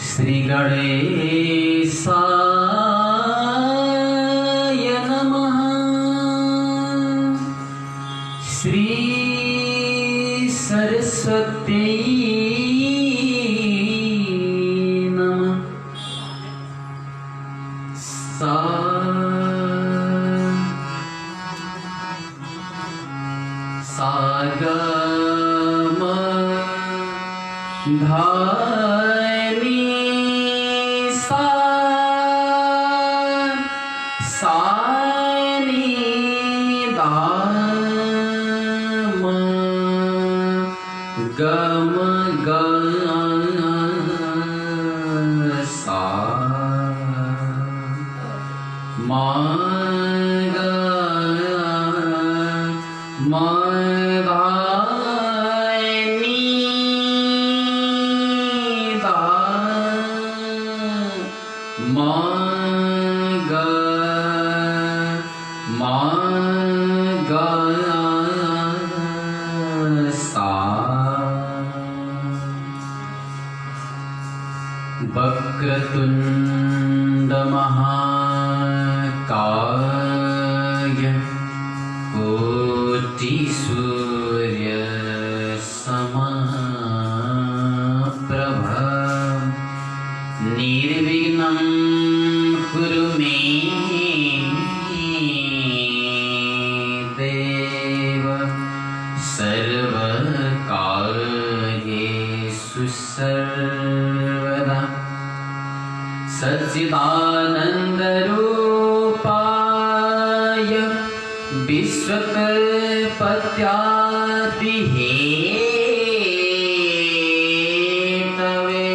श्री गणेशाय नमः। श्री सरस्वती नमः। सागम धानी सा सानी दाम गम गम सा मा वक्रतुंड महाकाय कोटि सूर्य समप्रभ निर्विघ्नं कुरु मे देव सर्वकार्येषु सर्वदा। सच्चिदानन्दरूपाय विश्वोत्पत्त्यादिहेतवे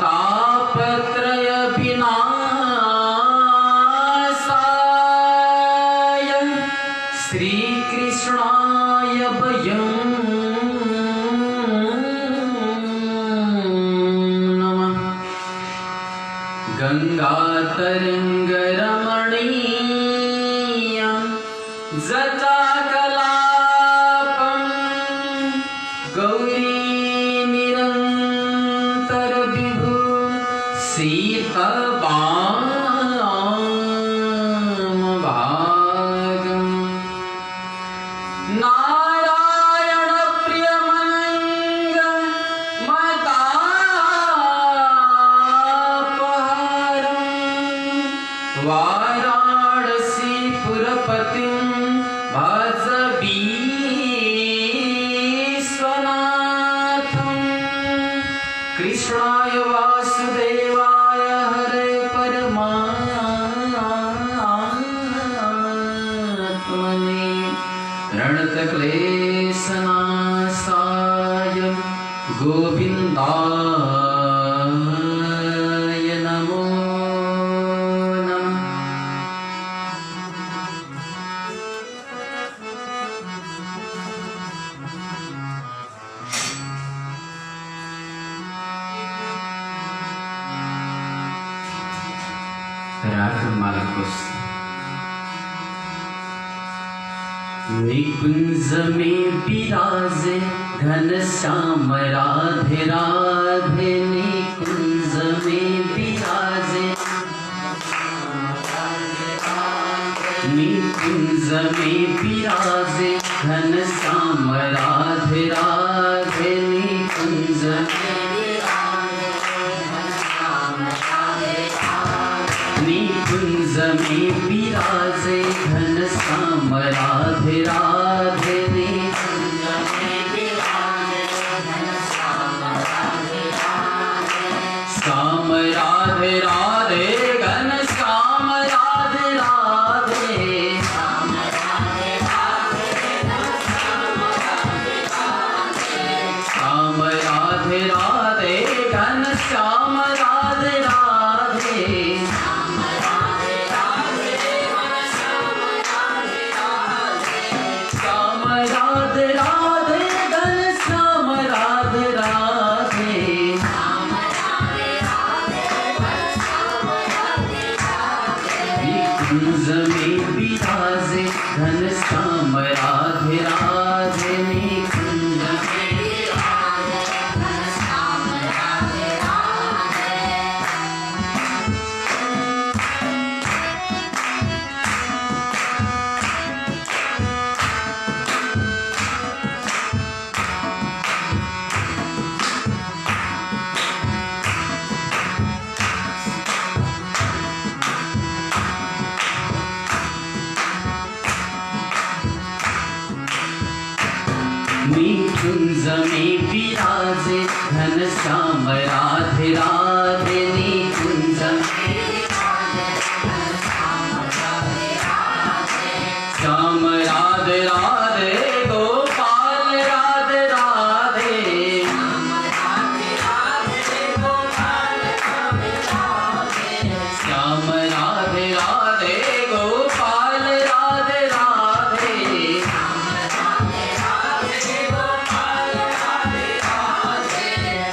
तापत्रय विनाशाय श्रीकृष्णाय वयं गंगातरंगरमणीयं जटाकलापं गौरी निरंतर विभु सीतवामभागं नारायण प्रियमंग वाराणसी पुरपतिं भज विश्वनाथं। कृष्णाय वासुदेवाय हरे परमात्मने प्रणतक्लेशनाशाय गोविन्दाय नमो नमः। रागमाला पुस्तक। निकुंज में विराजे घनश्याम राधे राधे। निकुंज में विराजे निकुंज में विराजे घनश्याम राधे राधे। निकुंज निकुंज में विराजे घनश्याम राधे राधे। निकुंज में विराजे घनश्याम राधे राधे। श्याम राधे राधे घनश्याम राधे राधे। श्याम राधे राधे घनश्याम राधे राधे। श्याम राधे राधे घनश्याम राधे राधे। कुंज में विराजे घनश्याम राधे राधे। निकुंज में निकुंज में विराजे घनश्याम राधे राधे निकुंज श्याम राधे राधे गोपाल राधे राधे श्याम राधे राधे गोपाल राधे राधे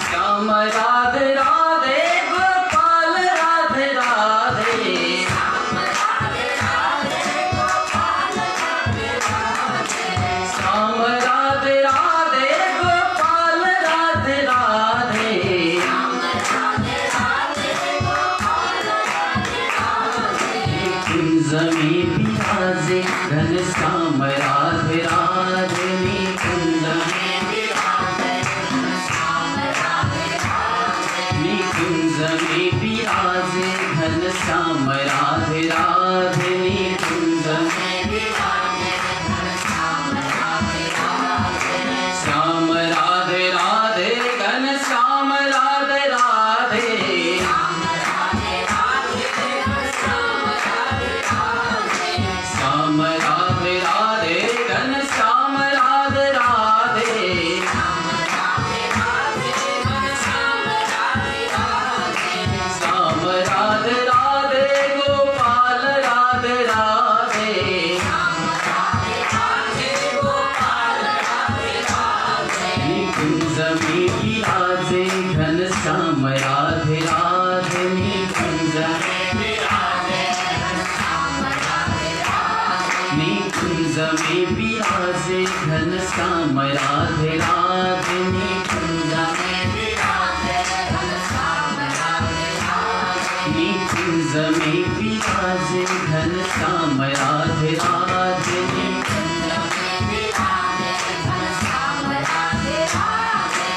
श्याम राधे राधे गोपाल राधे राधे श्याम राधे राधे गोपाल राधे राधे निकुंज में विराजे घनश्याम राधे राधे निकुंज निकुंज में विराजे घनश्याम राधे राधे निकुंज श्याम राधे राधे घनश्याम राधे राधे श्याम राधे राधे घनश्याम राधे राधे श्याम राधे राधे गोपाल राधे राधे निकुंज में विराजे घनश्याम राधे राधे निकुंज निकुंज में विराजे घनश्याम राधे राधे निकुंज निकुंज में विराजे घनश्याम राधे राधे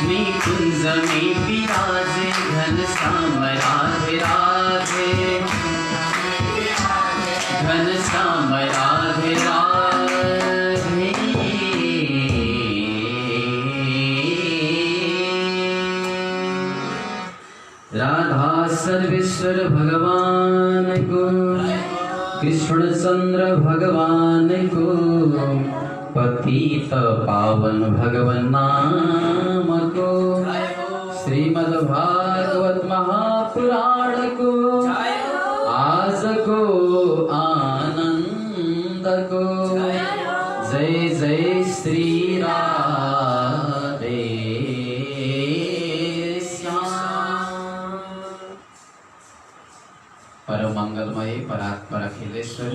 निकुंज में विराजे घनश्याम राधे राधे घनश्याम राधे राधे राधा सर्वेश्वर भगवान को कृष्णचंद्र भगवान को पतित पावन भगवन नाम को श्रीमद् भागवत महापुराण को आज को आनंद को जय जय श्री राधे श्याम। परम मंगलमय परात्पर अखिलेश्वर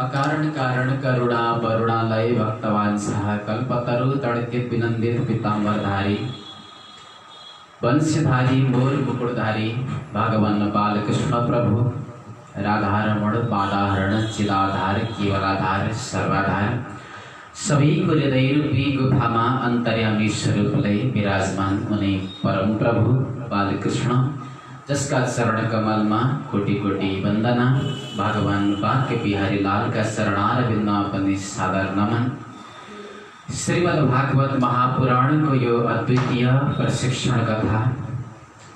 अकारण कारण करुणा वरुणालय भक्तवान सह कल्पतरु तड़कित विनंदित पीतांबरधारी वंशधारी मोर मुकुटधारी भगवान बालकृष्ण प्रभु राधारमण बालाहरण चिदाधार केवलाधार सर्वाधार सभी को हृदय रूपी गुफामा अंतर्यामी स्वरूप लय विराजमान उन्हें परम प्रभु बालकृष्ण जिसका चरण कमल में कोटि कोटि वंदना भगवान वाक्य बिहारी लाल का शरणार बिंदापनि सादर नमन। श्रीमद् भागवत महापुराण को यो अद्वितीय प्रशिक्षण कथा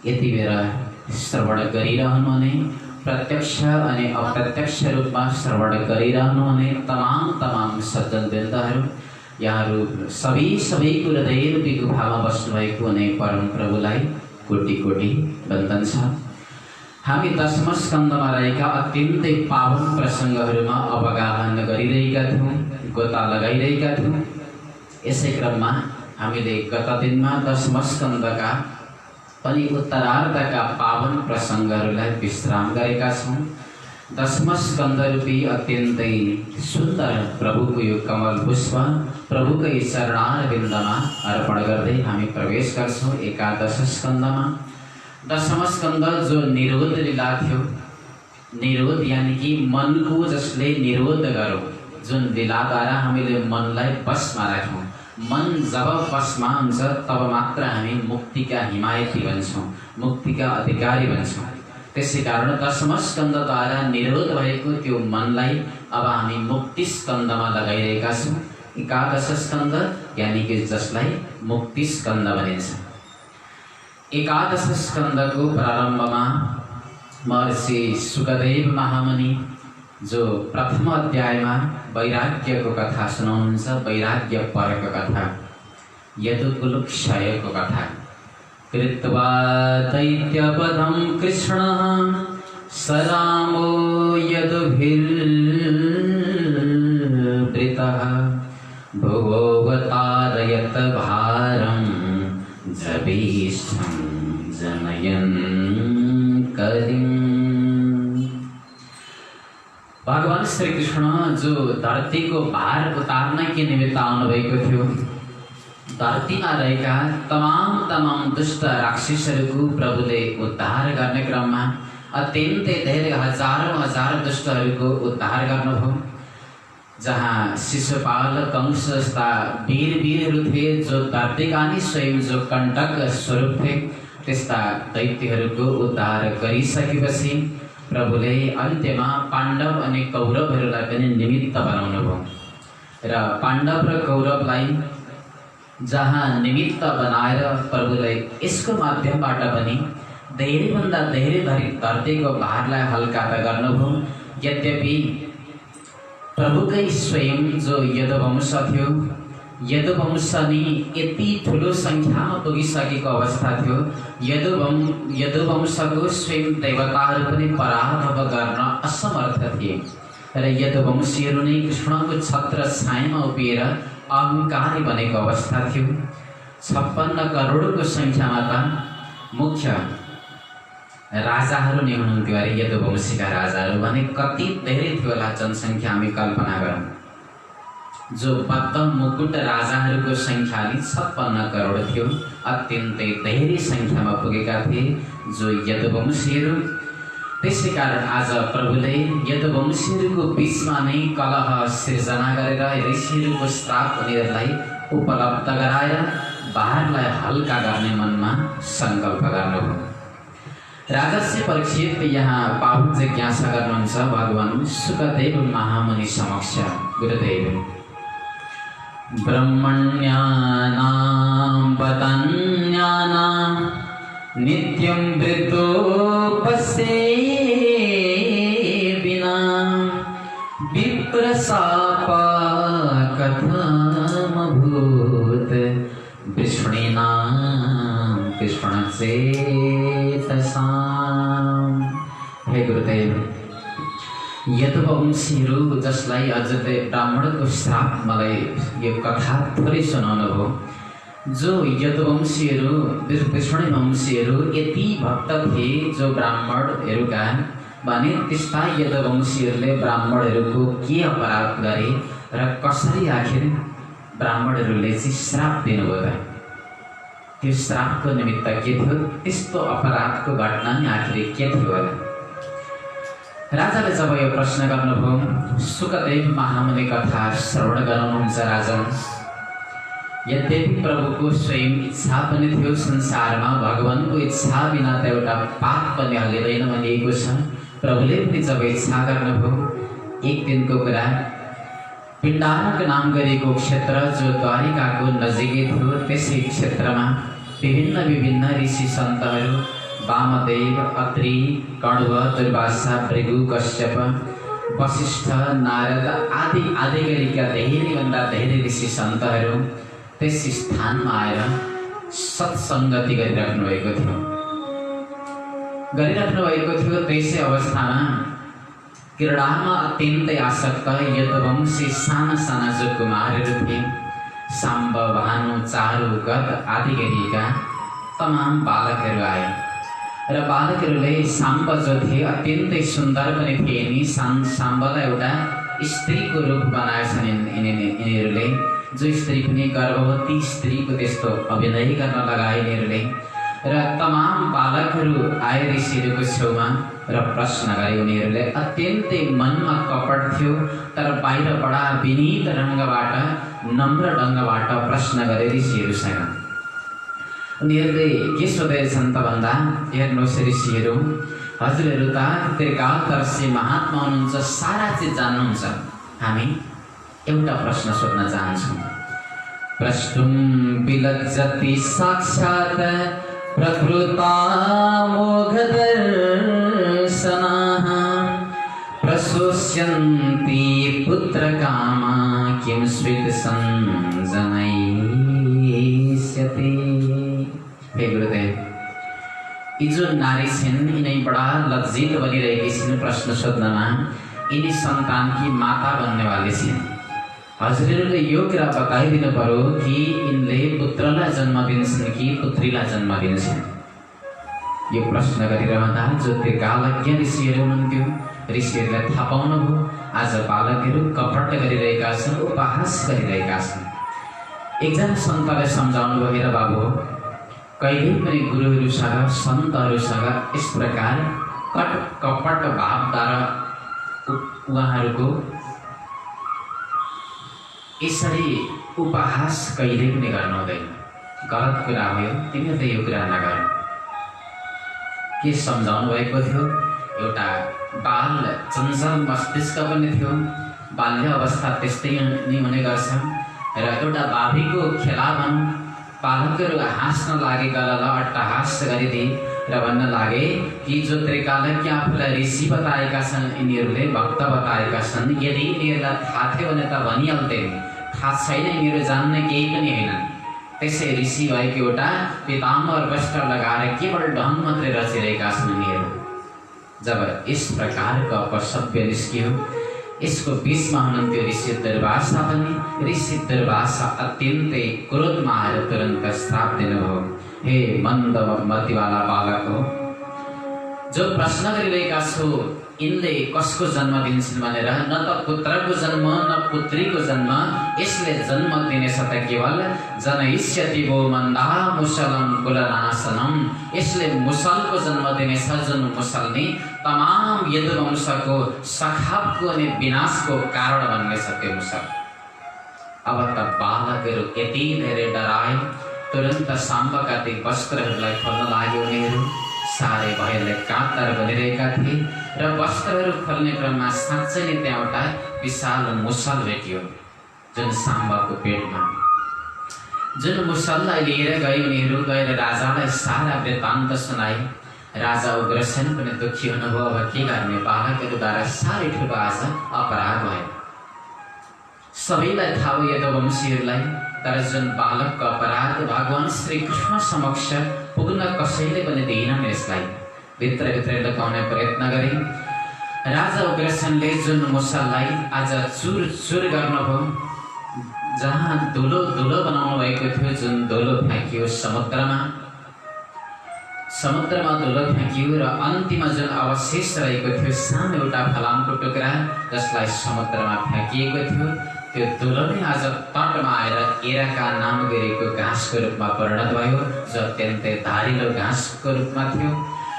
यति बेला श्रवण गरिरहनुहुने प्रत्यक्ष अनि अप्रत्यक्ष रूपमा श्रवण गरिरहनुहुने तमाम सज्जन वृन्दहरू यहाँहरू सबैको हृदय रूपी गुफामा बस्नुभएको हुने परम प्रभुलाई कोटि कोटि वन्दन छ। हामी दशम स्कन्धमा रहेका अत्यन्तै पावन प्रसङ्गहरूमा अवगाहन गरिरहेका थियौँ, गोता लगाइरहेका थियौँ। यसै क्रममा हामीले गत दिनमा दशम स्कन्धका पनि उत्तरार्धका पावन प्रसङ्गहरूलाई विश्राम गरेका छौँ। दशम स्कन्ध रूपी अत्यन्तै सुन्दर प्रभुको यो कमल पुष्प प्रभुकै चरणारविन्दमा अर्पण गर्दै हामी प्रवेश गर्छौँ एकादश स्कन्धमा। दशम स्कन्ध जो निरोध लीला थियो, निरोध यानी कि मनको जसले निरोध गर्यो, जुन लीलाद्वारा हामीले मनलाई बसमा राख्यौँ। मन जब बसमा हुन्छ तब मात्र हामी मुक्तिका हिमायती बन्छौँ, मुक्तिका अधिकारी बन्छौँ। त्यसै कारण दशम स्कन्धद्वारा निरोध भएको त्यो मनलाई अब हामी मुक्ति स्कन्दमा लगाइरहेका छौँ। एकादश स्कन्द यानि कि जसलाई मुक्ति स्कन्द भनिन्छ। एकादश स्कन्दको प्रारम्भमा महर्षि सुखदेव महामुनि जो प्रथम अध्यायमा वैराग्यको कथा सुनाउनुहुन्छ, वैराग्य परको कथा, यदुकुलक्षयको कथा। कृत्वा दैत्यवधं कृष्णः सरामो यदुभिर्वृतः भुवोऽवतारयत भारं जभीष्टं जनयन् कलिम्। भगवान श्री कृष्ण जो धरतीको भार उतार्न के निमित्त आउनुभएको थियो, धरतीमा रहेका तमाम दुष्ट राक्षसहरूको प्रभुले उद्धार गर्ने क्रममा अत्यन्तै धेरै हजारौं दुष्टहरूको उद्धार गर्नुभयो। जहाँ शिशुपाल, कंस जस्ता वीरहरू थिए जो धरतीका नि स्वयं जो कण्टक स्वरूप थिए, त्यस्ता दैत्यहरूको उद्धार गरिसकेपछि प्रभुले अन्त्यमा पाण्डव अनि कौरवहरूलाई पनि निमित्त बनाउनुभयो। र पाण्डव र कौरवलाई जहाँ निमित्त बनाएर प्रभुले यसको माध्यमबाट पनि धेरैभन्दा धेरै धरतीको भारलाई हल्का त गर्नुभयो। यद्यपि प्रभुकै स्वयं जो यदुवंश थियो, यदुवंश नि यति ठुलो सङ्ख्यामा पुगिसकेको अवस्था थियो, यदुवंशको स्वयं देवताहरू पनि पराभव गर्न असमर्थ थिए। र यदुवंशीहरू नै कृष्णको छत्र छायामा उभिएर अहङ्कारी बनेको अवस्था थियो। 56 करोडको सङ्ख्यामा त मुख्य राजाहरू नै हुनुहुन्थ्यो अरे, यदुवंशीका राजाहरू भने कति धेरै थियो होला जनसङ्ख्या हामी कल्पना गरौँ। जो बद्ध मुकुट राजाहरूको सङ्ख्या 56 करोड थियो, अत्यन्तै धेरै सङ्ख्यामा पुगेका थिए जो यदुवंशीहरू। त्यसै कारण आज प्रभुले यदुवंशीहरूको बिचमा नै कलह सिर्जना गरेर ऋषिहरूको श्राप उनीहरूलाई उपलब्ध गराएर भारलाई हल्का गर्ने मनमा सङ्कल्प गर्नुभयो। राजर्षि परीक्षित यहाँ पाहुन जिज्ञासा गर्नुहुन्छ भगवान सुखदेव महामुनि समक्ष। गुरुदेव, ब्रह्मण्यानां वदन्यानां नित्यं वृतोपसेविनां विप्रशापा कथमभूत् वृष्णीनां कृष्णचेतसां। हे गुरुदेव, यदुवंशीहरू जसलाई अझै ब्राह्मणको श्राप मलाई यो कथा थोरै सुनाउनु भयो। जो यदुवंशीहरू, वृष्णी वंशीहरू यति भक्त थिए जो ब्राह्मणहरूका, भने त्यस्ता यदुवंशीहरूले ब्राह्मणहरूको के अपराध गरे र कसरी आखिर ब्राह्मणहरूले चाहिँ श्राप दिनुभयो? त्यो श्रापको निमित्त के थियो? त्यस्तो अपराधको घटना नि आखिर के थियो होला? राजाले जब यो प्रश्न गर्नुभयो, सुखदेव महामुनि कथा श्रवण गराउनुहुन्छ राजा। यद्यपि प्रभुको स्वयं इच्छा पनि थियो, संसारमा भगवानको इच्छा बिना त एउटा पाप पनि हल्लिँदैन भनिएको छ। प्रभुले पनि जब इच्छा गर्नुभयो, एक दिनको कुरा, पिण्डारक नाम गरिएको क्षेत्र जो द्वारिकाको नजिकै थियो, त्यसै क्षेत्रमा विभिन्न ऋषि सन्तहरू वामदेव, अत्रि, कण्व, दुर्वासा, भृगु, कश्यप, वशिष्ठ, नारद आदि गरिका धेरैभन्दा धेरै ऋषि सन्तहरू त्यस स्थानमा आएर सत्सङ्गति गरिराख्नु भएको थियो। त्यसै अवस्थामा क्रीडामा अत्यन्तै आसक्त यदुवंशी साना जो कुमारहरू थिए, साम्ब, भानु, चारु, गद आदि गरिएका तमाम बालकहरू आए। र बालकहरूले साम्ब जो थिए अत्यन्तै सुन्दर पनि थिए नि। साम्बलाई एउटा स्त्रीको रूप बनाएछन् यिनीहरूले। जो स्त्री पनि गर्भवती स्त्रीको त्यस्तो अभिनय गर्न लगाए यिनीहरूले। र तमाम बालकहरू आए ऋषिहरूको छेउमा र प्रश्न गरे उनीहरूले। अत्यन्तै मनमा कपट थियो, तर बाहिर बडा विनीत ढङ्गबाट, नम्र ढङ्गबाट प्रश्न गरे ऋषिहरूसँग। उनीहरूले के सोधेछन् त भन्दा, हेर्नुहोस् ऋषिहरू, हजुरहरू त त्रिकालदर्शी महात्मा हुनुहुन्छ, सारा चिज जान्नुहुन्छ। हामी एउटा प्रश्न सोध्न चाहन्छौँ। प्रष्टुम विलज्जति साक्षात् प्रकृतामोघदर्शनाः प्रशोष्यन्ति पुत्रकामा किं स्वीतसञ्जनयिष्यति। हे गुरुदेव, यी जो नारी छिन् यिनै बडा लज्जित बनिरहेकी छिन् प्रश्न सोध्नमा। यिनी सन्तानकी माता बन्नेवाली छिन्। हजुरहरूले यो कुरा बताइदिनु पर्यो कि यिनले पुत्रलाई जन्म दिन्छन् कि पुत्रीलाई जन्म दिन्छन्। यो प्रश्न गरिरहँदा जो त्रिकालज्ञ ऋषिहरू हुनुहुन्थ्यो, ऋषिहरूलाई थाहा पाउनुभयो आज बालकहरू कपट गरिरहेका छन्, उपहास गरिरहेका छन्। एकजना सन्तले सम्झाउनु भयो, हेर बाबु, कहिल्यै पनि गुरुहरूसँग सन्तहरूसँग यस प्रकार कपट भावद्वारा उहाँहरूको यसरी उपहास कहिल्यै पनि गर्नु हुँदैन। गलत कुरा हो यो, तिमीहरूले यो कुरा नगर्नु। के सम्झाउनु भएको थियो? एउटा बाल चञ्चल मस्तिष्क पनि थियो। बाल्य अवस्था त्यस्तै नै हुने गर्छ र एउटा बाबीको खेला भनौँ, बालकहरू हाँस्न लागेकालाई अट्टहास गरिदिए र भन्न लागे कि जो त्रिकालज्ञ आफूलाई ऋषि बताएका छन्, यिनीहरूले भक्त बताएका छन्, यदि यिनीहरूलाई थाहा थियो भने त भनिहाल्थे, थाहा छैन, यिनीहरू जान्ने केही पनि होइन। त्यसै ऋषि भएको एउटा पिताम्बर वस्त्र लगाएर केवल ढङ मात्रै रचिरहेका छन् यिनीहरू। जब यस प्रकारको अपशब्द निस्कियो, यसको बिचमा हुनुहुन्थ्यो ऋषि दुर्वासा पनि। ऋषि दुर्वासा अत्यन्तै क्रोधमा आएर तुरन्त श्राप दिनुभयो, हे मन्द मतिवाला बालक हो, जो प्रश्न गरिरहेका छु यिनले कसको जन्म दिन्छन् भनेर, न त पुत्रको जन्म न पुत्रीको जन्म, यसले जन्म दिनेछ त केवल जनयिष्यति वो मन्दा मुसलम कुलनाशनम। यसले मुसलको जन्म दिनेछ, जुन मुसलले तमाम यदुवंशको सखापको अनि विनाशको कारण बन्नेछ त्यो मुसल। अब त बालकहरू यति धेरै डराए, तुरन्त साम्बका ती वस्त्रहरूलाई खोल्न लाग्यो। उनीहरू साह्रै भयले कातर बनिरहेका थिए र वस्त्रहरू खोल्ने क्रममा साँच्चै नै त्यहाँ एउटा विशाल मुसल भेटियो, जुन साम्बाको पेटमा। जुन मुसललाई लिएर गए उनीहरू, गएर राजालाई सारा वृत्तान्त सुनाए। राजा उग्रसेन पनि दुःखी हुनुभयो। अब के गर्ने, बालकहरूद्वारा साह्रै ठुलो आज अपराध भयो। सबैलाई थाहा हो यदुवंशीहरूलाई, तर जुन बालकको अपराध भगवान श्री कृष्ण समक्ष पुग्न कसैले पनि दिएनन्। यसलाई भित्रभित्रै लुकाउने प्रयत्न गरे। राजा उग्रसेनले जुन मुसललाई आज चुर चुर गर्नुभयो, जहाँ धुलो धुलो बनाउनु भएको थियो, जुन धुलो फ्याँकियो समुद्रमा धुलो फ्याँकियो र अन्तिममा जुन अवशेष रहेको थियो सानो एउटा फलामको टुक्रा जसलाई समुद्रमा फ्याँकिएको थियो, त्यो धुलो नै आज तटमा आएर एराका नाम गरेको घाँसको रूपमा परिणत भयो, जो अत्यन्तै धारिलो घाँसको रूपमा थियो।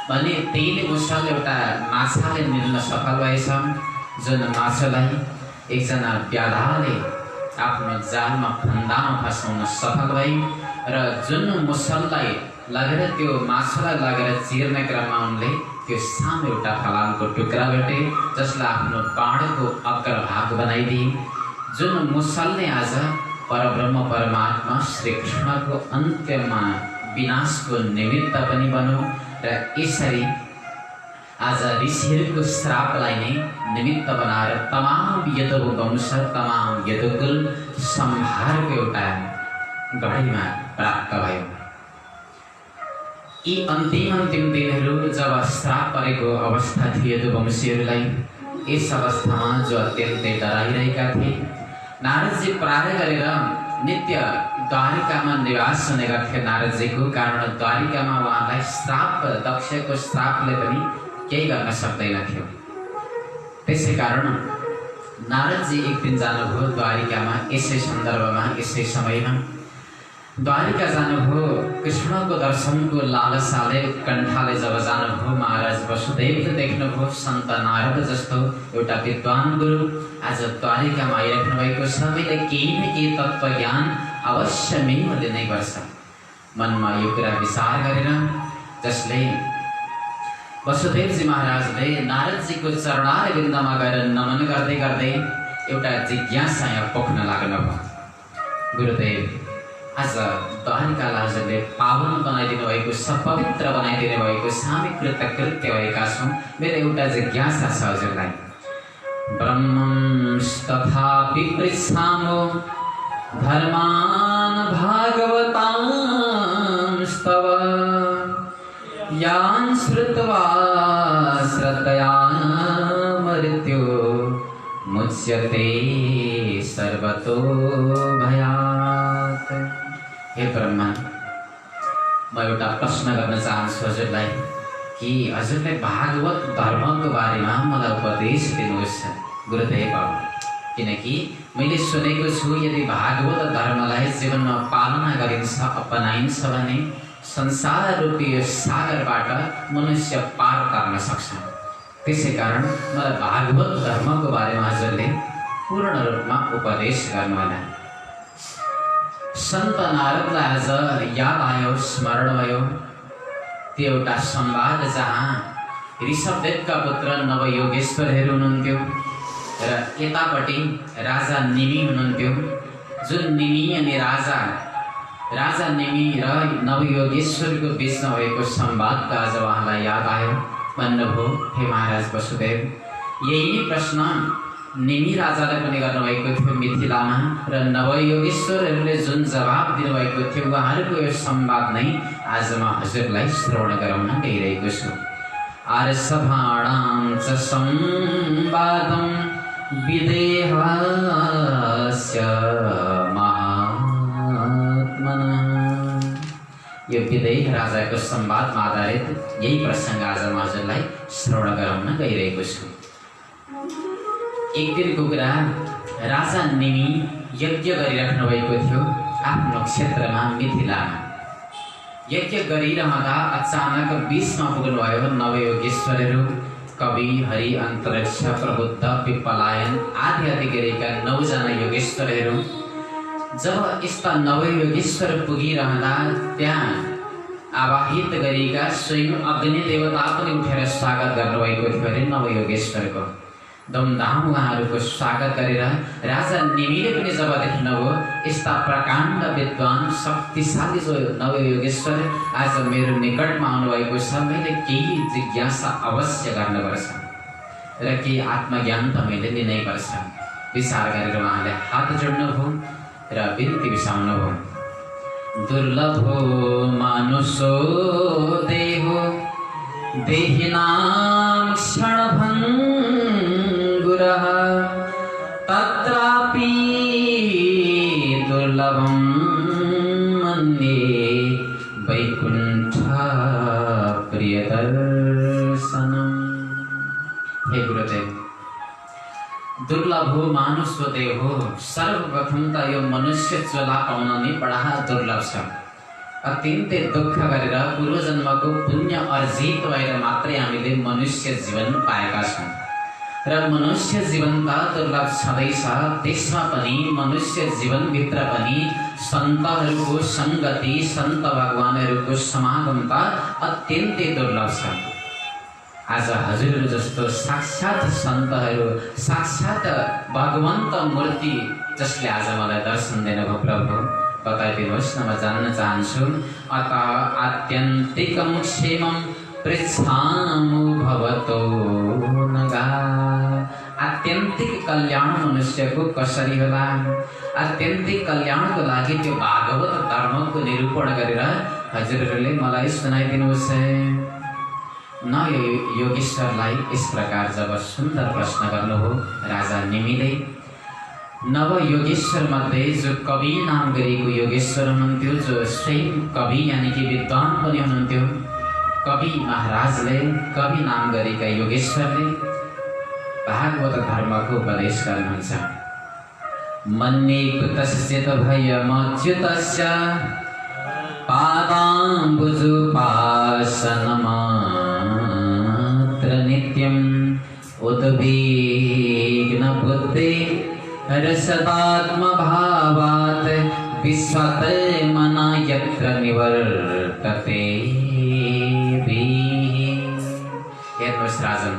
भने त्यहीले मुसल एउटा माछाले निल्न सफल भएछ, जुन माछालाई एकजना व्याधाले आफ्नो जालमा फन्दामा फसाउन सफल भए र जुन मुसललाई लगेर त्यो माछालाई लगेर चिर्ने क्रममा उनले त्यो सानो एउटा फलामको टुक्रा भेटे, जसलाई आफ्नो बाणको अग्रभाग बनाइदिए। जुन मुसलले आज परब्रह्म परमात्मा श्री कृष्णको अन्त्यमा विनाशको निमित्त पनि बन्यो र यसरी आज ऋषिहरूको श्रापलाई नै निमित्त बनाएर तमाम यदुवंश तमाम यदुकुल संहारको एउटा घडीमा प्राप्त भयो। यी अन्तिम दिनहरू जब श्राप परेको अवस्था थियो यदुवंशीहरूलाई, यस अवस्थामा जो अत्यन्तै डराइरहेका थिए, नारदजी प्राय गरेर नित्य द्वारिकामा निवास हुने गर्थे नारदजीको, कारण द्वारिकामा उहाँलाई श्राप, दक्षको श्रापले पनि केही गर्न सक्दैनथ्यो। त्यसै कारण नारदजी एक दिन जानुभयो द्वारिकामा। यसै सन्दर्भमा यसै समयमा द्वारिका जानुभयो। कृष्णको दर्शनको लालसाले उत्कण्ठाले जब जानुभयो, महाराज वसुदेवले देख्नुभयो सन्त नारद जस्तो एउटा विद्वान गुरु आज द्वारिकामा आइराख्नु भएको छ। मैले केही न केही तत्त्वज्ञान अवश्य मेरो लिनै पर्छ। मनमा यो कुरा विचार गरेर, जसले वसुदेवजी महाराजले नारदजीको चरणारविन्दमा गएर नमन गर्दै गर्दै एउटा जिज्ञासा यहाँ पोख्न लाग्नुभयो। गुरुदेव, आज द्वारिकालाई हजुरले पावन बनाइदिनु भएको छ, पवित्र बनाइदिनु भएको सामी कृत्य भएका छौँ। मेरो एउटा जिज्ञासा छ हजुरलाई। ब्रह्मंस्तथापि पृच्छामो धर्मान् भागवतांस्तव यान् श्रुत्वा श्रद्धया मृत्यो मुच्यते सर्वतो भयात्। हे ब्रह्मा, म एउटा प्रश्न गर्न चाहन्छु हजुरलाई कि हजुरले भागवत धर्मको बारेमा मलाई उपदेश दिनुहोस् गुरुदेव। किनकि मैले सुनेको छु यदि भागवत धर्मलाई जीवनमा पालना गरिन्छ, अपनाइन्छ भने संसार रूपी यो सागरबाट मनुष्य पार गर्न सक्छ। त्यसै कारण मलाई भागवत धर्मको बारेमा हजुरले पूर्ण रूपमा उपदेश गर्नुहोला। सन्त नारदलाई आज याद आयो, स्मरण भयो त्यो एउटा संवाद जहाँ ऋषभदेवका पुत्र नवयोगेश्वरहरू हुनुहुन्थ्यो र यतापट्टि राजा निमि हुनुहुन्थ्यो। जुन निमि अनि राजा निमि र नवयोगेश्वरको बिचमा भएको संवादका आज उहाँलाई याद आयो। भन्नुभयो, हे महाराज वसुदेव, यही नै प्रश्न निमि राजालाई पनि गर्नुभएको थियो मिथिलामा र नवयोगेश्वरहरूले जुन जवाब दिनुभएको थियो उहाँहरूको यो संवाद नै आज म हजुरलाई श्रवण गराउन गइरहेको छु। आर्षभाणां च संवादं विदेहस्य महात्मनः। यो विदेह राजाको संवादमा आधारित यही प्रसङ्ग आज म हजुरलाई श्रवण गराउन गइरहेको छु। एक दिनको कुरा, राजा निमि यज्ञ गरिराख्नु भएको थियो आफ्नो क्षेत्रमा मिथिलामा। यज्ञ गरिरहँदा अचानक बिचमा पुग्नुभयो नवयोगेश्वरहरू, कवि, हरि, अन्तरिक्ष, प्रबुद्ध, पिप्पलायन आदि गरेका 9 जना योगेश्वरहरू। जब यस्ता नवयोगेश्वर पुगिरहँदा त्यहाँ आवाहित गरिएका स्वयं अग्नि देवता पनि उठेर स्वागत गर्नुभएको थियो अरे नवयोगेश्वरको। धुमधाम उहाँहरूको स्वागत गरेर राजा निमिले पनि जब देख्नुभयो यस्ता प्रकाण्ड विद्वान शक्तिशाली जो नवयोगेश्वर आज मेरो निकटमा आउनुभएको छ, मैले केही जिज्ञासा अवश्य गर्नुपर्छ र केही आत्मज्ञान त मैले लिनैपर्छ। विचार गरेर उहाँले हात जोड्नुभयो र बिन्ती बिसाउनुभयो। दुर्लभो मानुषो देहो देहिनां क्षणभङ्गुरः तत्रापि दुर्लभं मन्ये वैकुण्ठ प्रियदर्शनम्। हे गुरुदेव, दुर्लभ हो मानुष देव हो। सर्वप्रथम त यो मनुष्य चोला पाउन नै बडा दुर्लभ छ। अत्यन्तै दुःख गरेर पूर्वजन्मको पुण्य अर्जित भएर मात्रै हामीले मनुष्य जीवन पाएका छौँ र मनुष्य जीवन त दुर्लभ छँदैछ। त्यसमा पनि मनुष्य जीवनभित्र पनि सन्तहरूको सङ्गति, सन्त भगवानहरूको समागम त अत्यन्तै दुर्लभ छ। आज हजुरहरू जस्तो साक्षात सन्तहरू, साक्षात भगवन्त मूर्ति जसले आज मलाई दर्शन दिनुभयो प्रभु, बताइदिनुहोस् न, म जान्न चाहन्छु। अत आत्यन्तिकं क्षेमं पृच्छामि भवतो नगा। आत्यन्तिक कल्याण मनुष्यको कसरी होला? आत्यन्तिक कल्याणको लागि त्यो भागवत धर्मको निरूपण गरेर हजुरहरूले मलाई सुनाइदिनुहोस्। न योगेश्वरलाई यस प्रकार जब सुन्दर प्रश्न गर्नुभयो राजा निमिले, नव योगेश्वर मध्ये जो कवि नाम गरेको योगेश्वर हुनुहुन्थ्यो, जो स्वयं कवि यानि कि विद्वान पनि हुनुहुन्थ्यो, कवि महाराजले, कवि नाम गरेका योगेश्वरले भागवत धर्मको उपदेश गर्नुहुन्छ। मन्ये कुतश्चित् भयमच्युतस्य पादाम्बुजोपासनमात्र नित्यम् उद्विग्नबुद्धे रसदात्मभावात् विश्वत मना यत्र निवर्तते। गर्नुहोस् राजन।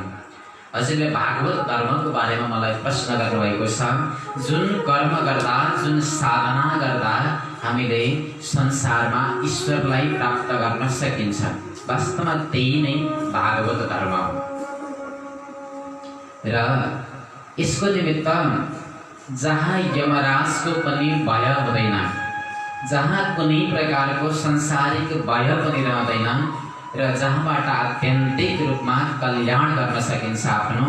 हजुरले भागवत धर्मको बारेमा मलाई प्रश्न गर्नुभएको छ। जुन कर्म गर्दा, जुन साधना गर्दा हामीले संसारमा ईश्वरलाई प्राप्त गर्न सकिन्छ, वास्तवमा त्यही नै भागवत धर्म हो। र यसको निमित्त जहाँ यमराजको पनि भय हुँदैन, जहाँ कुनै प्रकारको संसारिक भय पनि रहँदैन र जहाँबाट आत्यन्तिक रूपमा कल्याण गर्न सकिन्छ आफ्नो,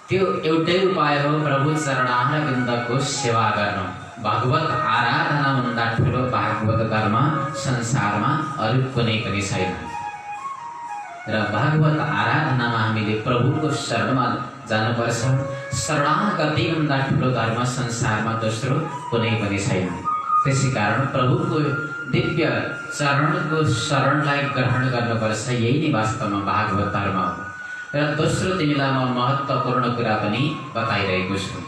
त्यो एउटै उपाय हो प्रभु चरणारविन्दको सेवा गर्नु। भगवत आराधना भन्दा ठुलो भागवत धर्म संसारमा अरू कुनै पनि छैन। र भागवत आराधनामा हामीले प्रभुको शरणमा जानुपर्छ। शरणागति भन्दा ठुलो धर्म संसारमा दोस्रो कुनै पनि छैन। त्यसै कारण प्रभुको दिव्य चरणको शरणलाई ग्रहण गर्नुपर्छ। यही नै वास्तवमा भागवत धर्म हो। र दोस्रो तिमीलाई म महत्त्वपूर्ण कुरा पनि बताइरहेको छु।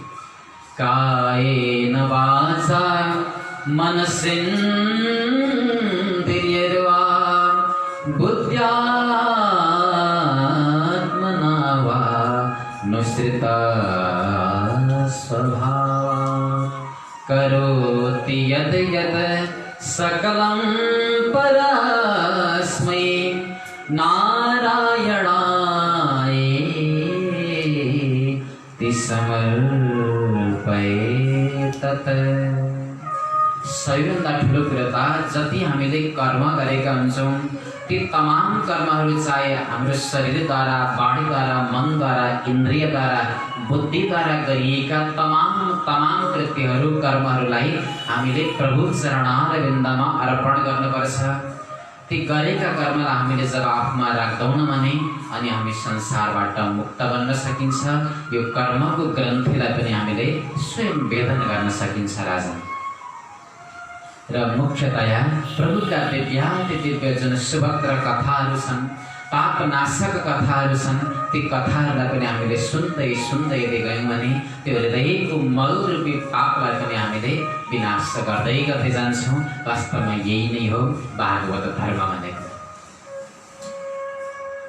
कायेन वाचा मनसेन्द्रियैर्वा बुद्ध्यात्मना वा नुसृता स्वभावा करोति यद् यद् सकलं परस्मै नारायणायेति समर्पयेत्। सबैभन्दा ठुलो कुरो त जति हामीले कर्म गरेका हुन्छौँ ती तमाम कर्महरू, चाहे हाम्रो शरीरद्वारा, वाणीद्वारा, मनद्वारा, इन्द्रियद्वारा, बुद्धिद्वारा गरिएका तमाम कृत्यहरू, कर्महरूलाई हामीले प्रभु चरणारविन्दमा अर्पण गर्नुपर्छ। ती गरेका कर्मलाई हामीले जब आफूमा राख्दैनौँ भने अनि हामी संसारबाट मुक्त बन्न सकिन्छ। यो कर्मको ग्रन्थीलाई पनि हामीले स्वयं वेदन गर्न सकिन्छ राजन। र मुख्यतया प्रभुका दिव्य जुन सुभद्र कथाहरू छन्, पापनाशक कथाहरू छन्, ती कथाहरूलाई पनि हामीले सुन्दै यदि गयौँ भने त्यो हृदयको मलरूपी पापलाई पनि हामीले विनाश गर्दै जान्छौँ। वास्तवमा यही नै हो भागवत धर्म भनेको।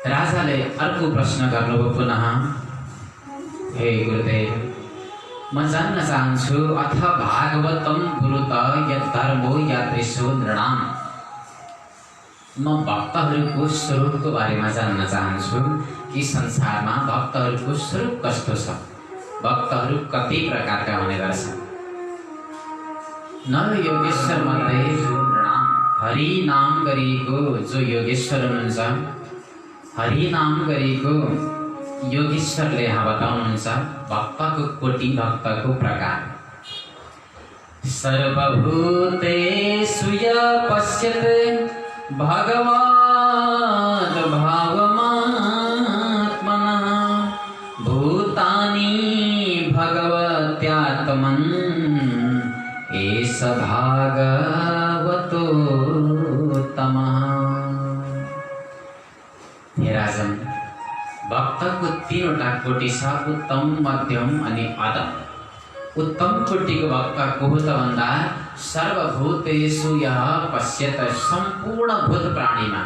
राजाले अर्को प्रश्न गर्नुभयो पुनः, हे गुरुदेव, म जान्न चाहन्छु अथ भागवतम गुरुत यद्धर्मो यादृशो नृणाम। म भक्तहरूको स्वरूपको बारेमा जान्न चाहन्छु कि संसारमा भक्तहरूको स्वरूप कस्तो छ, भक्तहरू कति प्रकारका हुने गर्छन्। नर योगेश्वर मध्ये नृणाम, हरि नाम गरिएको जो योगेश्वर हुनुहुन्छ, हरि नाम गरिएको योगेश्वरले यहाँ बताउनुहुन्छ भक्तको कोटि, भक्तको प्रकार। सर्वभूतेषु य पश्यते भगवान् भावमात्मना भूतानि भगवत्यात्मन् एष भागवतोत्तमः। हे राजन, भक्तको तीनवटा कोटि छ, उत्तम, मध्यम अनि अधम। उत्तम कोटिको भक्त को हो त भन्दा सर्वभूतेषु यः पश्यत, सम्पूर्ण भूत प्राणीमा,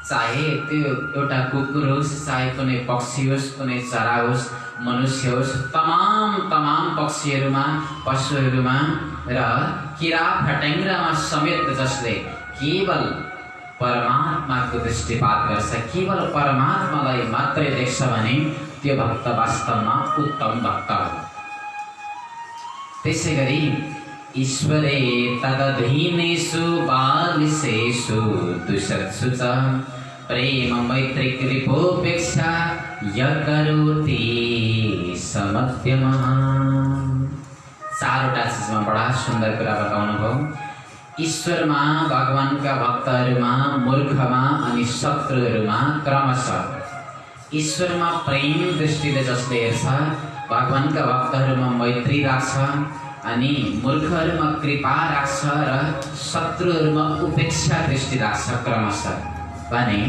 चाहे त्यो एउटा कुकुर होस्, चाहे कुनै पक्षी होस्, कुनै चरा होस्, मनुष्य होस्, तमाम पक्षीहरूमा, पशुहरूमा र किरा फट्याङ्ग्रामा समेत जसले केवल परमात्माको दृष्टिपात गर्छ, केवल परमात्मालाई मात्रै देख्छ भने त्यो भक्त वास्तवमा उत्तम भक्त हो। त्यसै गरी ईश्वरे तदधीनेषु बालिशेषु दुषत्सु च प्रेम मैत्री कृपोपेक्षा य करोति स मध्यमः। चारवटा चिजमा बडा सुन्दर कुरा बताउनु भयो। ईश्वरमा, भगवानका भक्तहरूमा, मूर्खमा अनि शत्रुहरूमा क्रमशः। ईश्वरमा प्रेम दृष्टिले जसले हेर्छ, भगवानका भक्तहरूमा मैत्री राख्छ अनि मूर्खहरूमा कृपा राख्छ र शत्रुहरूमा उपेक्षा दृष्टि राख्छ क्रमशः भने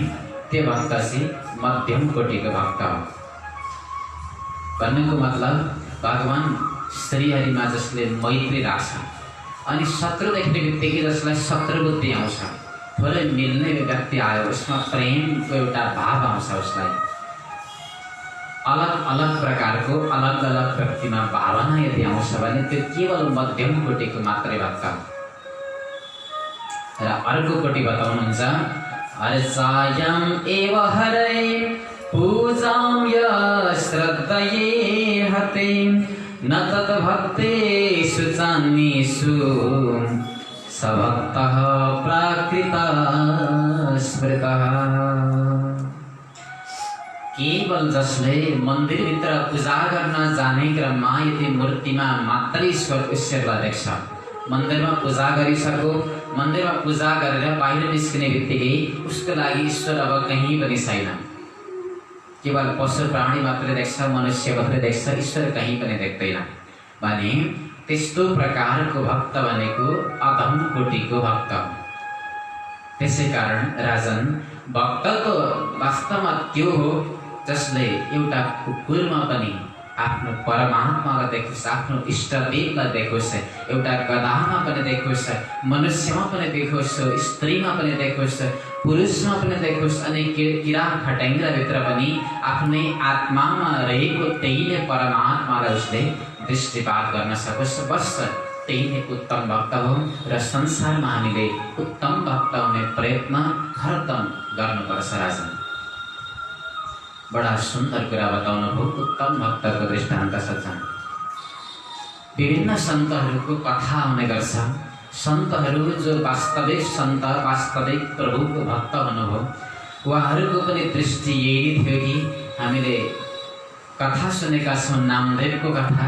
त्यो भक्त चाहिँ मध्यम कोटिको भक्त हो। भन्नुको मतलब भगवान श्रीहरिमा जसले मैत्री राख्छ अनि शत्रु देख्ने बित्तिकै जसलाई शत्रु बुद्धि आउँछ थोरै मिल्ने व्यक्ति आयो, उसमा प्रेमको एउटा भाव आउँछ, उसलाई अलग अलग प्रकारको अलग अलग व्यक्तिमा भावना यदि आउँछ भने त्यो केवल मध्यम कोटिको मात्रै भक्त हो। र अर्को कोटि बताउनुहुन्छ, अर्चायम एव हरे पूजां यश्रद्धये हते न तद्भक्तेषु चान्येषु सभक्तः प्राकृतः स्मृतः। केवल जसले मन्दिरभित्र पूजा गर्न जाने क्रममा यदि मूर्तिमा मात्रै ईश्वरलाई देख्छ, मन्दिरमा पूजा गरिसक्यो, मन्दिरमा पूजा गरेर बाहिर निस्किने बित्तिकै उसको लागि ईश्वर अब कहीँ पनि छैन, केवल पशु प्राणी मात्रै देख्छ, मनुष्य मात्रै देख्छ, ईश्वर कहीँ पनि देख्दैन भने त्यस्तो प्रकारको भक्त भनेको अधम कोटिको भक्त। त्यसै कारण राजन, भक्तको वास्तवमा त्यो हो जसले एउटा कुकुरमा पनि आफ्नो परमात्मालाई देखोस्, आफ्नो इष्टदेवलाई देखोस्, एउटा गधामा पनि देखोस्, मनुष्यमा पनि देखोस्, स्त्रीमा पनि देखोस्, पुरुषमा पनि देखोस्, अनि किरा फट्याङ्ग्राभित्र पनि आफ्नै आत्मामा रहेको त्यही नै परमात्मालाई उसले दृष्टिपात गर्न सकोस्। बस त्यही नै उत्तम भक्त हो। र संसारमा हामीले उत्तम भक्त हुने प्रयत्न हरदम गर्नुपर्छ। राजन, बडा सुन्दर कुरा बताउनु भयो। उत्तम भक्तको दृष्टान्त सज्जन, विभिन्न सन्तहरूको कथा आउने गर्छ। सन्तहरू जो वास्तविक सन्त, वास्तविक प्रभुको भक्त हुनुभयो, उहाँहरूको पनि दृष्टि यही थियो कि हामीले कथा सुनेका छौँ नामदेवको कथा,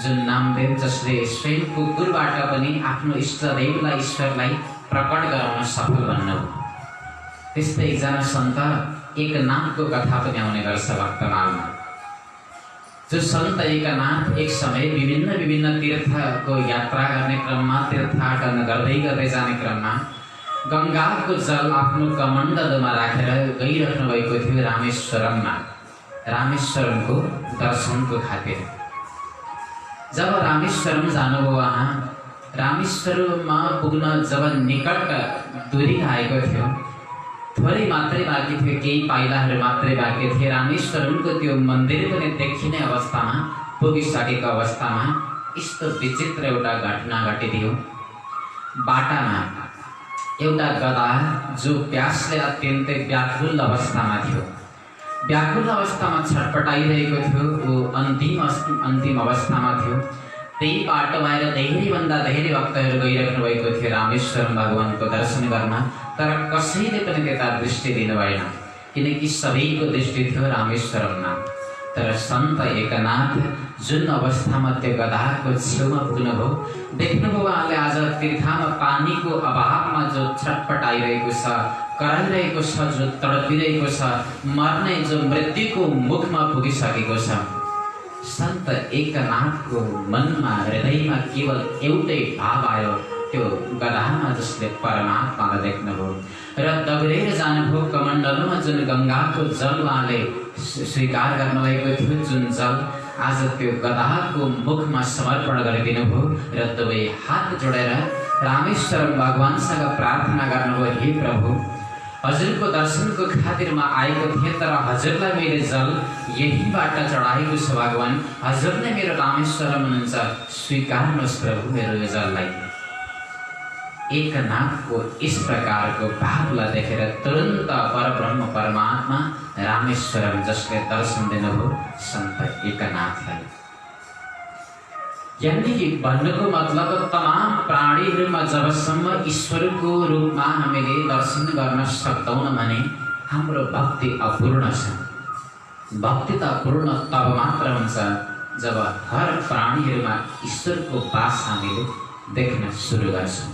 जुन नामदेव जसले स्वयं कुकुरबाट पनि आफ्नो इष्टदेवलाई, ईश्वरलाई प्रकट गराउन सफल बन्नुभयो। त्यस्तै एकजना सन्त एकनाथको कथा पनि आउने गर्छ भक्तमालमा। जो सन्त एकनाथ एक समय विभिन्न तीर्थको यात्रा गर्ने क्रममा, तीर्थाटन गर्दै गर्दै जाने क्रममा गङ्गाको जल आफ्नो कमण्डलमा राखेर गइरहनु भएको थियो रामेश्वरममा, रामेश्वरमको दर्शनको खातिर। जब रामेश्वरम जानुभयो, वहाँ रामेश्वरममा पुग्न जब निकट दूरी आएको थियो, थोरै मात्रै बाँकी थियो, केही पाइलाहरू मात्रै बाँकी थिए। रामेश्वरमको त्यो मन्दिर पनि देखिने अवस्थामा पुगिसकेको अवस्थामा यस्तो विचित्र एउटा घटना घटिदियो। बाटामा एउटा गधा जो प्यासले अत्यन्तै व्याकुल अवस्थामा थियो, व्याकुल अवस्थामा छटपटाइरहेको थियो, ऊ अन्तिम अवस्थामा थियो। त्यही बाटो भएर धेरैभन्दा धेरै भक्तहरू गइराख्नु भएको थियो रामेश्वरम भगवानको दर्शन गर्न, तर कसैले पनि त्यता दृष्टि दिनु भएन, किनकि सबैको दृष्टि थियो रामेश्वरममा। तर सन्त एकनाथ जुन अवस्थामा त्यो गधाको छेउमा पुग्नुभयो, देख्नुभयो उहाँले आज तीर्थमा पानीको अभावमा जो छटपटाइरहेको छ, कराइरहेको छ, जो तडपिरहेको छ, मर्ने जो मृत्युको मुखमा पुगिसकेको छ। सन्त एकनाथको मनमा, हृदयमा केवल एउटै भाव आयो, त्यो गधामा जसले परमात्मालाई देख्नुभयो र दगुरेर जानुभयो। कमण्डलमा जुन गङ्गाको जल उहाँले स्वीकार गर्नुभएको थियो, जुन जल आज त्यो गधाको मुखमा समर्पण गरिदिनु भयो र दुवै हात जोडेर रामेश्वरम भगवानसँग प्रार्थना गर्नुभयो, हे प्रभु, हजुरको दर्शनको खातिर म आएको थिएँ, तर हजुरलाई मैले जल यहीबाट चढाएको छ भगवान, हजुर नै मेरो रामेश्वरम हुनुहुन्छ, स्वीकार्नुहोस् प्रभु मेरो यो जललाई। एकनाथको इस प्रकारको भावलाई देखेर तुरन्त परब्रह्म परमात्मा रामेश्वरम जसले दर्शन दिनुभयो सन्त एकनाथलाई। यानी कि भन्नुको मतलब तमाम प्राणीहरूमा जबसम्म ईश्वरको रूपमा हामीले दर्शन गर्न सक्दैनौँ भने हाम्रो भक्ति अपूर्ण छ। भक्ति त अपूर्ण तब मात्र हुन्छ जब हर प्राणीहरूमा ईश्वरको वास हामीले देख्न सुरु गर्छौँ।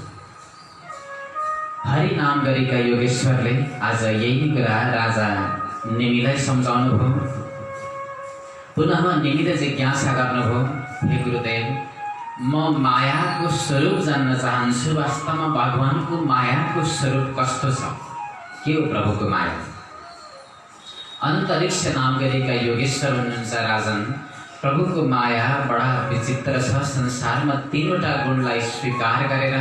हरि नाम गरेका योगेश्वरले आज यही कुरा राजा निमिलाई सम्झाउनु भयो। पुनः निमिले जिज्ञासा गर्नुभयो, हे गुरुदेव, म मायाको स्वरूप जान्न चाहन्छु, वास्तवमा भगवानको मायाको स्वरूप कस्तो छ, के हो प्रभुको माया? अन्तरिक्ष नाम गरेका योगेश्वर हुनुहुन्छ राजन। प्रभुको माया बडा विचित्र छ। संसारमा तीनवटा गुणलाई स्वीकार गरेर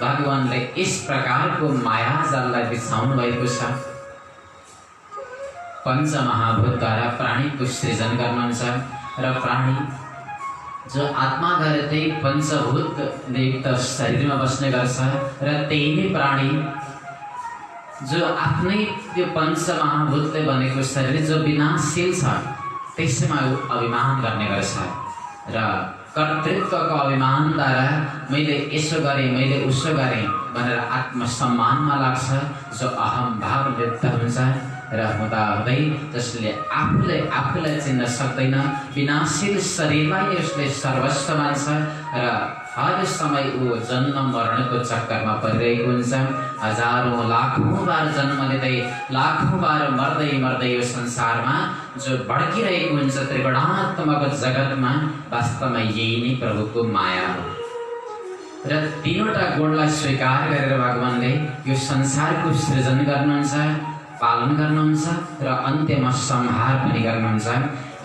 भगवानले इस प्रकारको माया जाललाई बिछाउनु भएको छ। पञ्चमहाभूतद्वारा प्राणीको सृजन गर्नुहुन्छ र प्राणी जो आत्मा गरेरै पञ्चभूतले युक्त शरीरमा बस्ने गर्छ र त्यही नै प्राणी जो आफ्नै त्यो पञ्चमहाभूतले बनेको शरीर जो विनाशशील छ त्यसैमा अभिमान गर्ने गर्छ र कर्तृत्वको अभिमानद्वारा मैले यसो गरेँ मैले उसो गरेँ भनेर आत्मसम्मानमा लाग्छ, जो अहम भाव लिप्त हुन्छ र हुँदाहुँदै जसले आफूलाई चिन्न सक्दैन विनाशशील शरीरलाई उसले सर्वस्व मान्छ र हर समय ऊ जन्म मरणको चक्करमा परिरहेको हुन्छ। हजारौँ लाखौँ बार जन्म लिँदै लाखौँ बार मर्दै यो संसारमा जो भड्किरहेको हुन्छ त्रिगुणात्मक जगतमा वास्तवमा यही नै प्रभुको माया हो र तीनवटा गुणलाई स्वीकार गरेर भगवानले यो संसारको सृजन गर्नुहुन्छ, पालन गर्नुहुन्छ र अन्त्यमा संहार पनि गर्नुहुन्छ।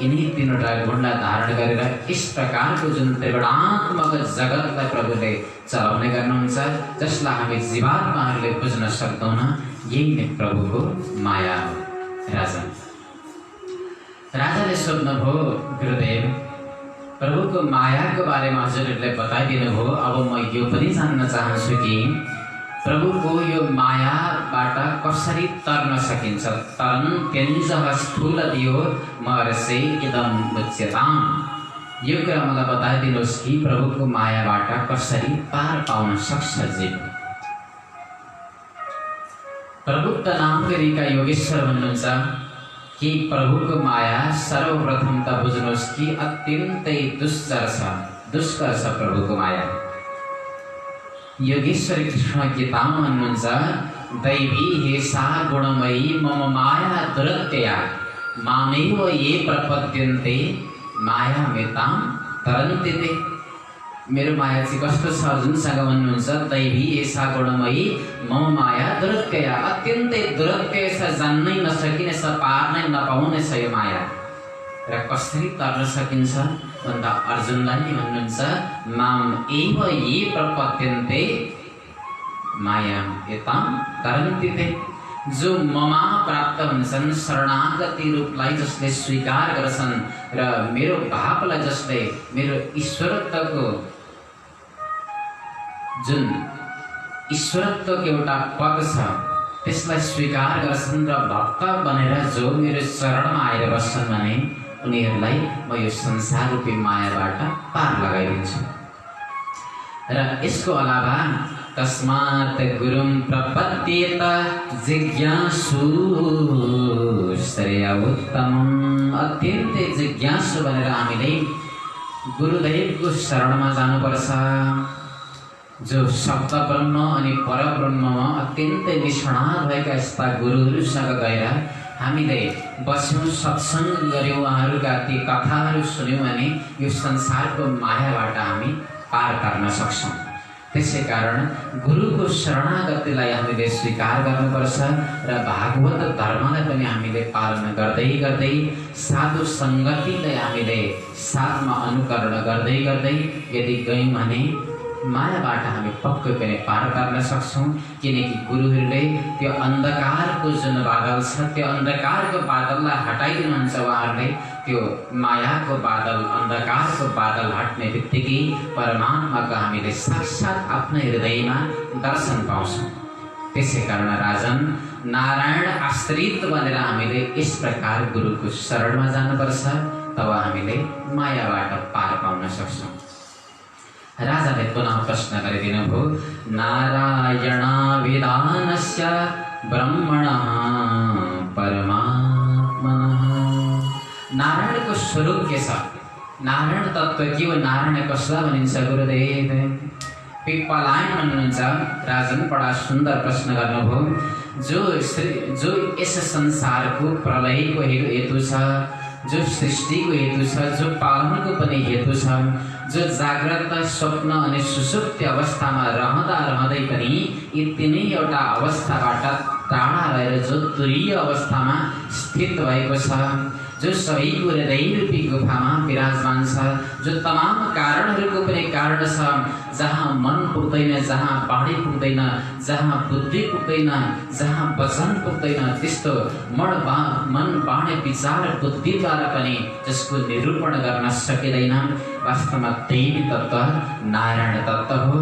यिनी तीनवटा गुणलाई धारण गरेर यस प्रकारको जुन त्रिगुणात्मक जगतलाई प्रभुले चलाउने गर्नुहुन्छ जसलाई हामी जीवात्माहरूले बुझ्न सक्दैनौँ, यही नै प्रभुको माया हो। राजाले सोध्नुभयो, गुरुदेव प्रभुको मायाको बारेमा हजुरहरूले बताइदिनु भयो, अब म यो पनि जान्न चाहन्छु कि प्रभुको यो मायाबाट कसरी तर्न सकिन्छ। तरन्त्यञ्जः स्थूलधियो महर्षि इदं मुच्यताम्। यो कुरा मलाई बताइदिनुहोस् कि प्रभुको मायाबाट कसरी पार पाउन सक्छ जीव। प्रभुत्व नाम गरेका योगेश्वर भन्नुहुन्छ कि प्रभुको माया सर्वप्रथम त बुझ्नुहोस् कि अत्यन्तै दुष्कर छ प्रभुको माया। योगेश्वर कृष्ण गीतामा भन्नुहुन्छ, दैवी हे सा गुणमयी मम माया दुरत्यया मामेव ये प्रपद्यन्ते मायामेतां तरन्ति ते। मेरो माया चाहिँ कस्तो छ अर्जुनसँग भन्नुहुन्छ, दैवी हे सा गुणमयी मम माया दुरत्यया, अत्यन्तै दुरत्य छ, जान्नै नसकिने छ, पार्नै नपाउने छ यो माया। र कसरी तर्न सकिन्छ भन्दा अर्जुनलाई नै भन्नुहुन्छ, माम एव ये प्रपद्यन्ते मायाम एतां तरन्ति ते। जो ममा प्राप्त हुन्छन्, शरणागति रूपलाई जसले स्वीकार गर्छन् र मेरो भावलाई जसले मेरो ईश्वरत्वको जुन ईश्वरत्वको एउटा पद छ त्यसलाई स्वीकार गर्छन् र भक्त बनेर जो मेरो शरणमा आएर बस्छन् भने उनीहरूलाई म यो संसार रूपी मायाबाट पार लगाइदिन्छु। र यसको अलावा तस्मात् गुरुं प्रपद्येत जिज्ञासु श्रेयोत्तमम्। अत्यन्तै जिज्ञासु बनेर हामीले गुरुदेवको शरणमा जानुपर्छ। जो शब्द ब्रह्म अनि परब्रह्ममा अत्यन्तै निष्णात भएका यस्ता गुरुहरूसँग गएर हामीले बस्यौँ, सत्सङ्ग गऱ्यौँ, उहाँहरूका ती कथाहरू सुन्यौँ भने यो संसारको मायाबाट हामी पार गर्न सक्छौँ। त्यसै कारण गुरुको शरणागतिलाई हामीले स्वीकार गर्नुपर्छ र भागवत धर्मलाई पनि हामीले पालन गर्दै गर्दै साधु सङ्गतिलाई हामीले साथमा अनुकरण गर्दै गर्दै यदि गयौँ भने मायाबाट हामी पक्कै पनि पार गर्न सक्छौँ। किनकि गुरुहरूले त्यो अन्धकारको जुन बादल छ त्यो अन्धकारको बादललाई हटाइदिनुहुन्छ। उहाँहरूले त्यो मायाको बादल अन्धकारको बादल हट्ने बित्तिकै परमात्माको हामीले साक्षात् आफ्नै हृदयमा दर्शन पाउँछौँ। त्यसै कारण राजन नारायण आश्रित बनेर हामीले यस प्रकार गुरुको शरणमा जानुपर्छ, तब हामीले मायाबाट पार पाउन सक्छौँ। राजाले पुनः प्रश्न गरिदिनु भयो, नारायणाभिधानस्य ब्रह्मणः परमात्मनः। नारायणको स्वरूप के छ? नारायण तत्त्व के हो? नारायण कसलाई भनिन्छ गुरुदेव? पिप्पलायन भन्नुहुन्छ। राजन बडा सुन्दर प्रश्न गर्नुभयो। जो यस संसारको प्रलयको हेतु छ, जो सृष्टिको हेतु छ, जो पालनको पनि हेतु छ, जो जाग्रत स्वप्न अनि सुसुप्ति अवस्थामा रहँदै पनि यी तीनैवटा अवस्थाबाट टाढा रहेर जो तुरीय अवस्थामा स्थित भएको छ, जो सबैको हृदय रूपी गुफामा विराजमान छ, जो तमाम कारणहरूको पनि कारण छ, जहाँ मन पुग्दैन, जहाँ बाणी पुग्दैन, जहाँ बुद्धि पुग्दैन, जहाँ वचन पुग्दैन, त्यस्तो मन बाणी विचार बुद्धिद्वारा पनि जसको निरूपण गर्न सकिँदैन, वास्तवमा दैवी तत्त्व नारायण तत्त्व हो,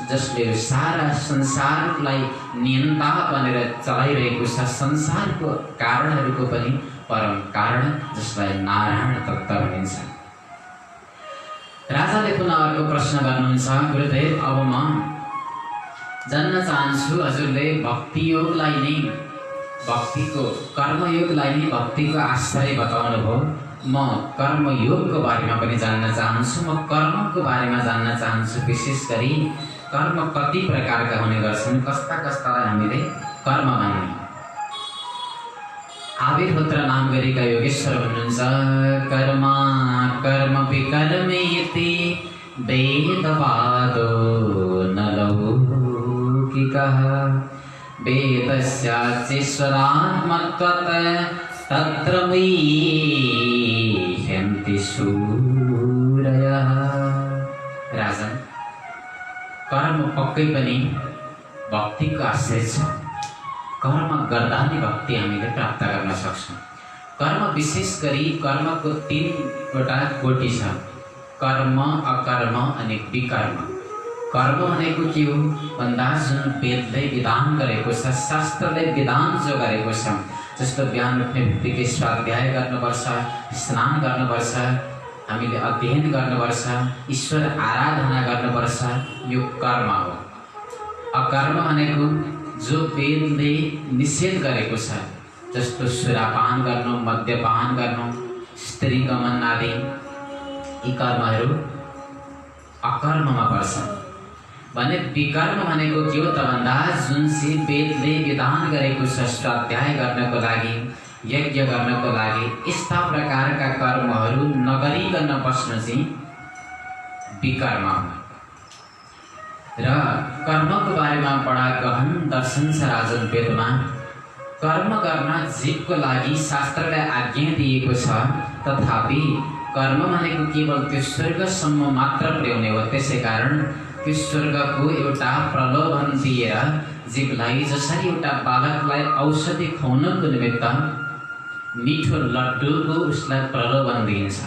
जसले सारा संसारलाई नियन्ता बनेर चलाइरहेको छ, संसारको कारणहरूको पनि परम कारण, जसलाई नारायण तत्त्व भनिन्छ। राजाले पुनः अर्को प्रश्न गर्नुहुन्छ, गुरुदेव अब म जान्न चाहन्छु हजुरले भक्तियोगलाई नै भक्तिको कर्मयोगलाई नै भक्तिको आश्रय बताउनु भयो, म कर्मयोगको बारेमा पनि जान्न चाहन्छु, म कर्मको बारेमा जान्न चाहन्छु। विशेष गरी कर्म कति प्रकारका हुने गर्छन्, कस्ता कस्तालाई हामीले कर्म भन्ने। आविर्होत्र नाम गरेका योगेश्वर भन्नुहुन्छ, कर्मा कर्म विकर्मेति वेदवादो न लौकिकः वेदस्याच्चेश्वरात्मत्वत् तत्र मुह्यन्ति सूरयः। राजन, कर्म पक्कै पनि भक्तिको आश्रय छ। कर्म गर्दा नै भक्ति हामीले प्राप्त गर्न सक्छौँ। कर्म विशेष गरी कर्मको 3वटा कोटि छ, कर्म, अकर्म अनि विकर्म। कर्म भनेको के हो भन्दा जुन वेदले विधान गरेको छ, शास्त्रले विधान जो गरेको छ, जस्तो बिहान उठ्ने बित्तिकै स्वाध्याय गर्नुपर्छ, स्नान गर्नुपर्छ, हामीले अध्ययन गर्नुपर्छ, ईश्वर आराधना गर्नुपर्छ, यो कर्म हो। अकर्म भनेको जो वेदले निषेध गरेको छ, जस्तो सुरापान गर्नु, मद्यपान गर्नु, स्त्री गमन आदि, यी कर्महरू अकर्ममा पर्छ। भने विकर्म भनेको के हो त भन्दा जुन चाहिँ वेदले विधान गरेको छ, स्वाध्याय गर्नको लागि, यज्ञ गर्नको लागि, यस्ता प्रकारका कर्महरू नगरिकन बस्नु चाहिँ विकर्म हो। र कर्मको बारेमा बडा गहन दर्शन छ राजन वेदमा। कर्म गर्न जीवको लागि शास्त्रले आज्ञा दिएको छ, तथापि कर्म भनेको केवल त्यो स्वर्गसम्म मात्र पुर्याउने हो। त्यसै कारण त्यो स्वर्गको एउटा प्रलोभन दिएर जीवलाई, जसरी एउटा बालकलाई औषधि खुवाउनको निमित्त मिठो लड्डुको उसलाई प्रलोभन दिइन्छ,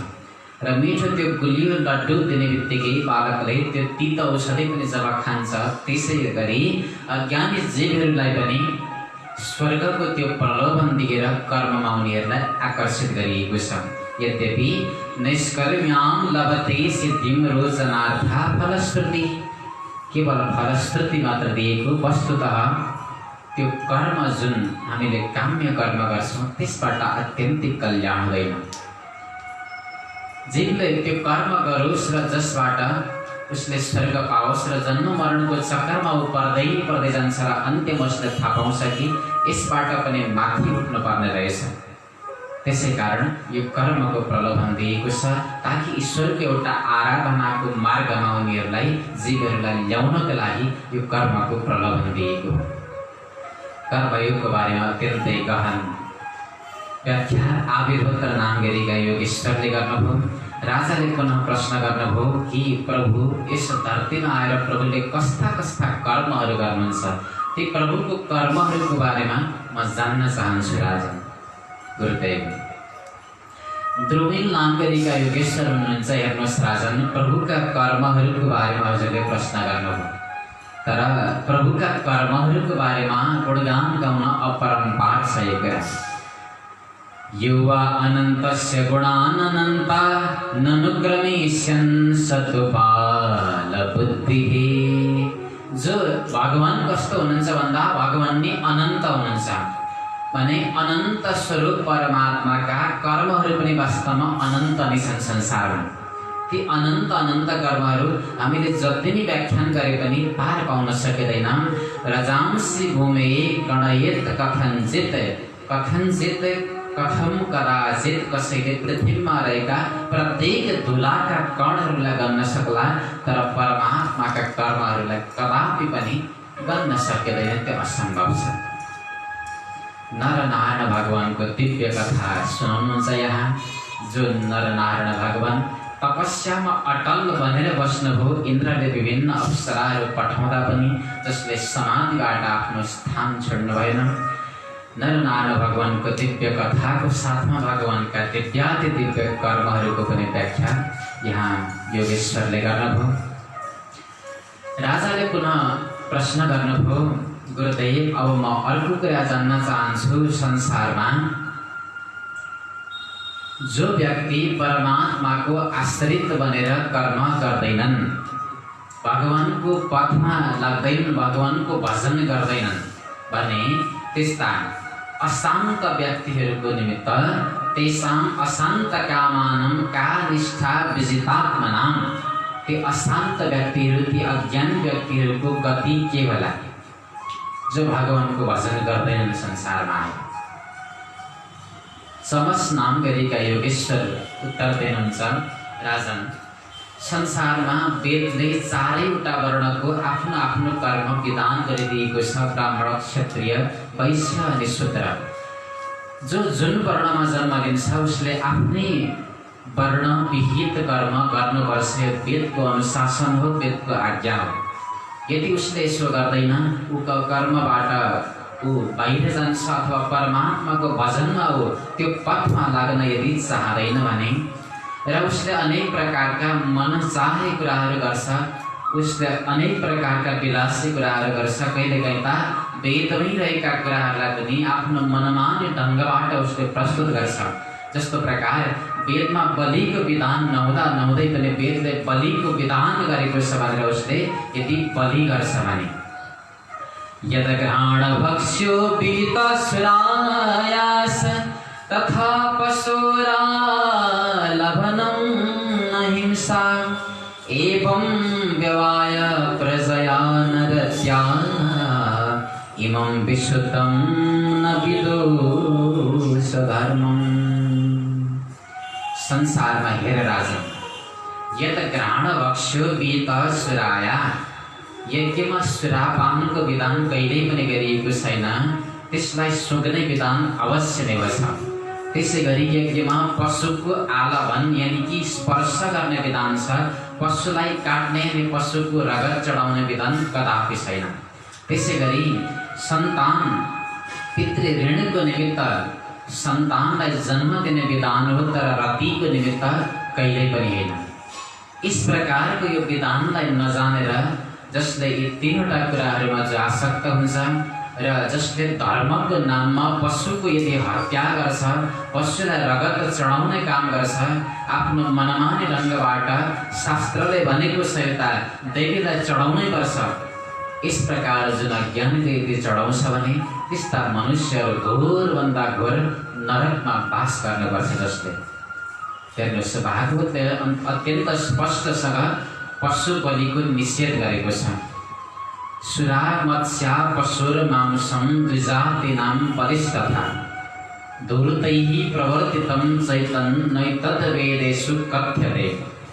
र मिठो त्यो गुलियो लड्डु दिने बित्तिकै बालकले त्यो तीतो औषधि पनि जब खान्छ, त्यसै गरी अज्ञानी जीवहरूलाई पनि स्वर्गको त्यो प्रलोभन दिएर कर्ममा उनीहरूलाई आकर्षित गरिएको छ। यद्यपि निष्कर्म्याम लभते सिद्धिम रोचनार्था फलश्रुति, केवल फलश्रुति मात्र दिएको, वस्तुतः त्यो कर्म जुन हामीले काम्य कर्म गर्छौँ त्यसबाट अत्यन्तै कल्याण हुँदैन। जीवले त्यो कर्म गरोस् र जसबाट उसले स्वर्ग पाओस् र जन्म मरणको चक्रमा ऊ पर्दै जान्छ र अन्त्यमा उसले थाहा पाउँछ कि यसबाट पनि माथि उठ्नु पर्ने रहेछ। त्यसै कारण यो कर्मको प्रलोभन दिएको छ, ताकि ईश्वरको एउटा आराधनाको मार्गमा उनीहरूलाई, जीवहरूलाई ल्याउनको लागि यो कर्मको प्रलोभन दिएको हो। कर्मयोगको बारेमा अत्यन्तै गहन व्याख्या आविर्होत्र नाम गरेका योगेश्वरले गर्नुभयो। राजाले पुनः प्रश्न गर्नुभयो कि प्रभु यस धरतीमा आएर प्रभुले कस्ता कस्ता कर्महरू गर्नुहुन्छ, ती प्रभुको कर्महरूको बारेमा म जान्न चाहन्छु राजा। गुरुदेव द्रुमिल नाम गरेका योगेश्वर हुनुहुन्छ। हेर्नुहोस् राजन, प्रभुका कर्महरूको बारेमा हजुरले प्रश्न गर्नुभयो, तर प्रभुका कर्महरूको बारेमा गुणगान गाउन अपरम्पार छ यो कुरा। युवा अनन्तस्य गुणानन्ता ननुक्रमेष्यन् सतुपाल बुद्धिः। जो भगवान कस्तो हुनुहुन्छ भन्दा भगवान नै अनन्त हुनुहुन्छ, भने अनन्त स्वरूप परमात्माका कर्महरू पनि वास्तवमा अनन्त नै छन् संसारमा। ती अनन्त कर्महरू हामीले जति नै व्याख्यान गरे पनि पार पाउन सकिँदैन। रजांसि भूमे गणयेत कथञ्चित् कथम कदाचित कसैले पृथ्वीमा रहेका प्रत्येक धुलाका कणहरूलाई गर्न सक्ला, तर परमात्माका कर्महरूलाई कदापि पनि गर्न सकिँदैन, त्यो असम्भव छ। नरनारायण भगवानको दिव्य कथा सुनाउनुहुन्छ यहाँ। जो नरनारायण भगवान तपस्यामा अटल बनेर बस्नुभयो। इन्द्रले विभिन्न अप्सराहरू पठाउँदा पनि जसले समाधिबाट आफ्नो स्थान छोड्नु भएन। नरनारायण भगवानको दिव्य कथाको साथमा भगवानका दिव्याति दिव्य कर्महरूको पनि व्याख्या यहाँ योगेश्वरले गर्नुभयो। राजाले पुनः प्रश्न गर्नुभयो, गुरुदेव अब म अर्को कुरा जान्न चाहन्छु। संसारमा जो व्यक्ति परमात्माको आश्रित बनेर कर्म गर्दैनन्, भगवानको पथमा लाग्दैनन्, भगवानको भजन गर्दैनन् भने त्यस्ता अशान्त व्यक्तिहरूको निमित्त तेषां अशान्त कामानं का निष्ठा विजितात्मनां, ती अशान्त व्यक्तिहरू, ती अज्ञान व्यक्तिहरूको गति के होला जो भगवानको भजन गर्दैनन् संसारमा। समस नाम गरेका योगेश्वर उत्तर दिनुहुन्छ, राजन संसारमा वेदले चारैवटा वर्णको आफ्नो आफ्नो कर्म विधान गरिदिएको छ। ब्राह्मण, क्षत्रिय, वैश्य अनि शूद्र। जो जुन वर्णमा जन्म लिन्छ उसले आफ्नै वर्ण विहित कर्म गर्नुपर्छ। वेदको अनुशासन हो, वेदको आज्ञा हो। यदि उसले यसो गर्दैन, ऊ कर्मबाट ऊ बाहिर जान्छ अथवा परमात्माको भजनमा ऊ त्यो पथमा लाग्न यदि चाहँदैन भने र उसले अनेक प्रकारका मन चाहे कुराहरू गर्छ, उसले अनेक प्रकारका विलासी कुराहरू गर्छ। कहिलेकाहीँ त वेदमै रहेका कुराहरूलाई पनि आफ्नो मनमानी ढङ्गबाट उसले प्रस्तुत गर्छ। जस्तो प्रकार वेदमा बलिको विधान नहुँदै पनि वेदले बलिको विधान गरेको छ भनेर उसले यदि बलि गर्छ भने यद घ्राण भक्ष्यो पीतसुरायास तथा पशुरा लभनं अहिंसा एवं व्यवाय प्रजया नरत्या इमं विशुद्धं न विदुष धर्मम्। संसारमा हेर राजन, यद घ्राण भक्ष्यो पीतसुराया, यज्ञमा सुरापानको विधान कहिल्यै पनि गरिएको छैन, त्यसलाई सुग्ने विधान अवश्य नै छ। त्यसै गरी यज्ञमा पशुको आलभन यानि कि स्पर्श गर्ने विधान छ। पशुलाई काट्ने अनि पशुको रगत चढाउने विधान कदापि छैन। त्यसै गरी सन्तान पितृ ऋणको निमित्त सन्तानलाई जन्म दिने विधान हो, तर रतिको निमित्त कहिल्यै पनि होइन। इस प्रकारको यो विधानलाई नजानेर जसले यी तीनवटा कुराहरूमा जो आसक्त हुन्छ र जसले धर्मको नाममा पशुको यदि हत्या गर्छ, पशुलाई रगत चढाउने काम गर्छ, आफ्नो मनमानी ढङ्गबाट शास्त्रले भनेको छ एउटा देवीलाई चढाउनै पर्छ, इस प्रकार जुन अज्ञानीले यदि चढाउँछ भने त्यस्ता मनुष्यहरू घोरभन्दा घोर नरकमा बास गर्नुपर्छ। जसले हेर्नुहोस्, भागवतले अत्यन्त स्पष्टसँग पशु बलिको निषेध गरेको छ। सुरा मत्स्या पशुर मांसम द्विजातीनां बलिस्तथा दुर्तैः प्रवर्तितं चैतन्यैतद् वेदेषु कथ्यते।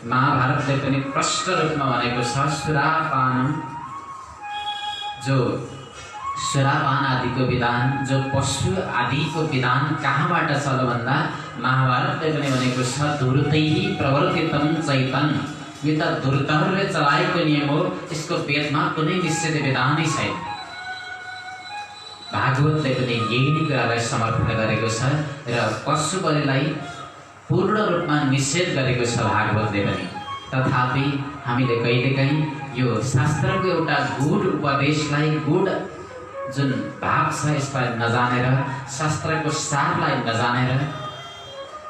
महाभारतले पनि प्रष्ट रूपमा भनेको छ, सुरापान, जो सुरापान आदिको विधान, जो पशु आदिको विधान कहाँबाट छ भन्दा महाभारतले पनि भनेको छ, दुर्तैः प्रवर्तितं चैतन्य। यो त दुर्तहरूले चलाएको नियम हो, यसको वेदमा कुनै निश्चित विधानै छैन। भागवतले पनि यही कुरालाई समर्थन गरेको छ र पशु बलिलाई पूर्ण रूपमा निषेध गरेको छ भागवतले पनि। तथापि हामीले कहिलेकाहीँ यो शास्त्रको एउटा गूढ उपदेशलाई, गूढ जुन भाव छ यसलाई नजानेर, शास्त्रको सारलाई नजानेर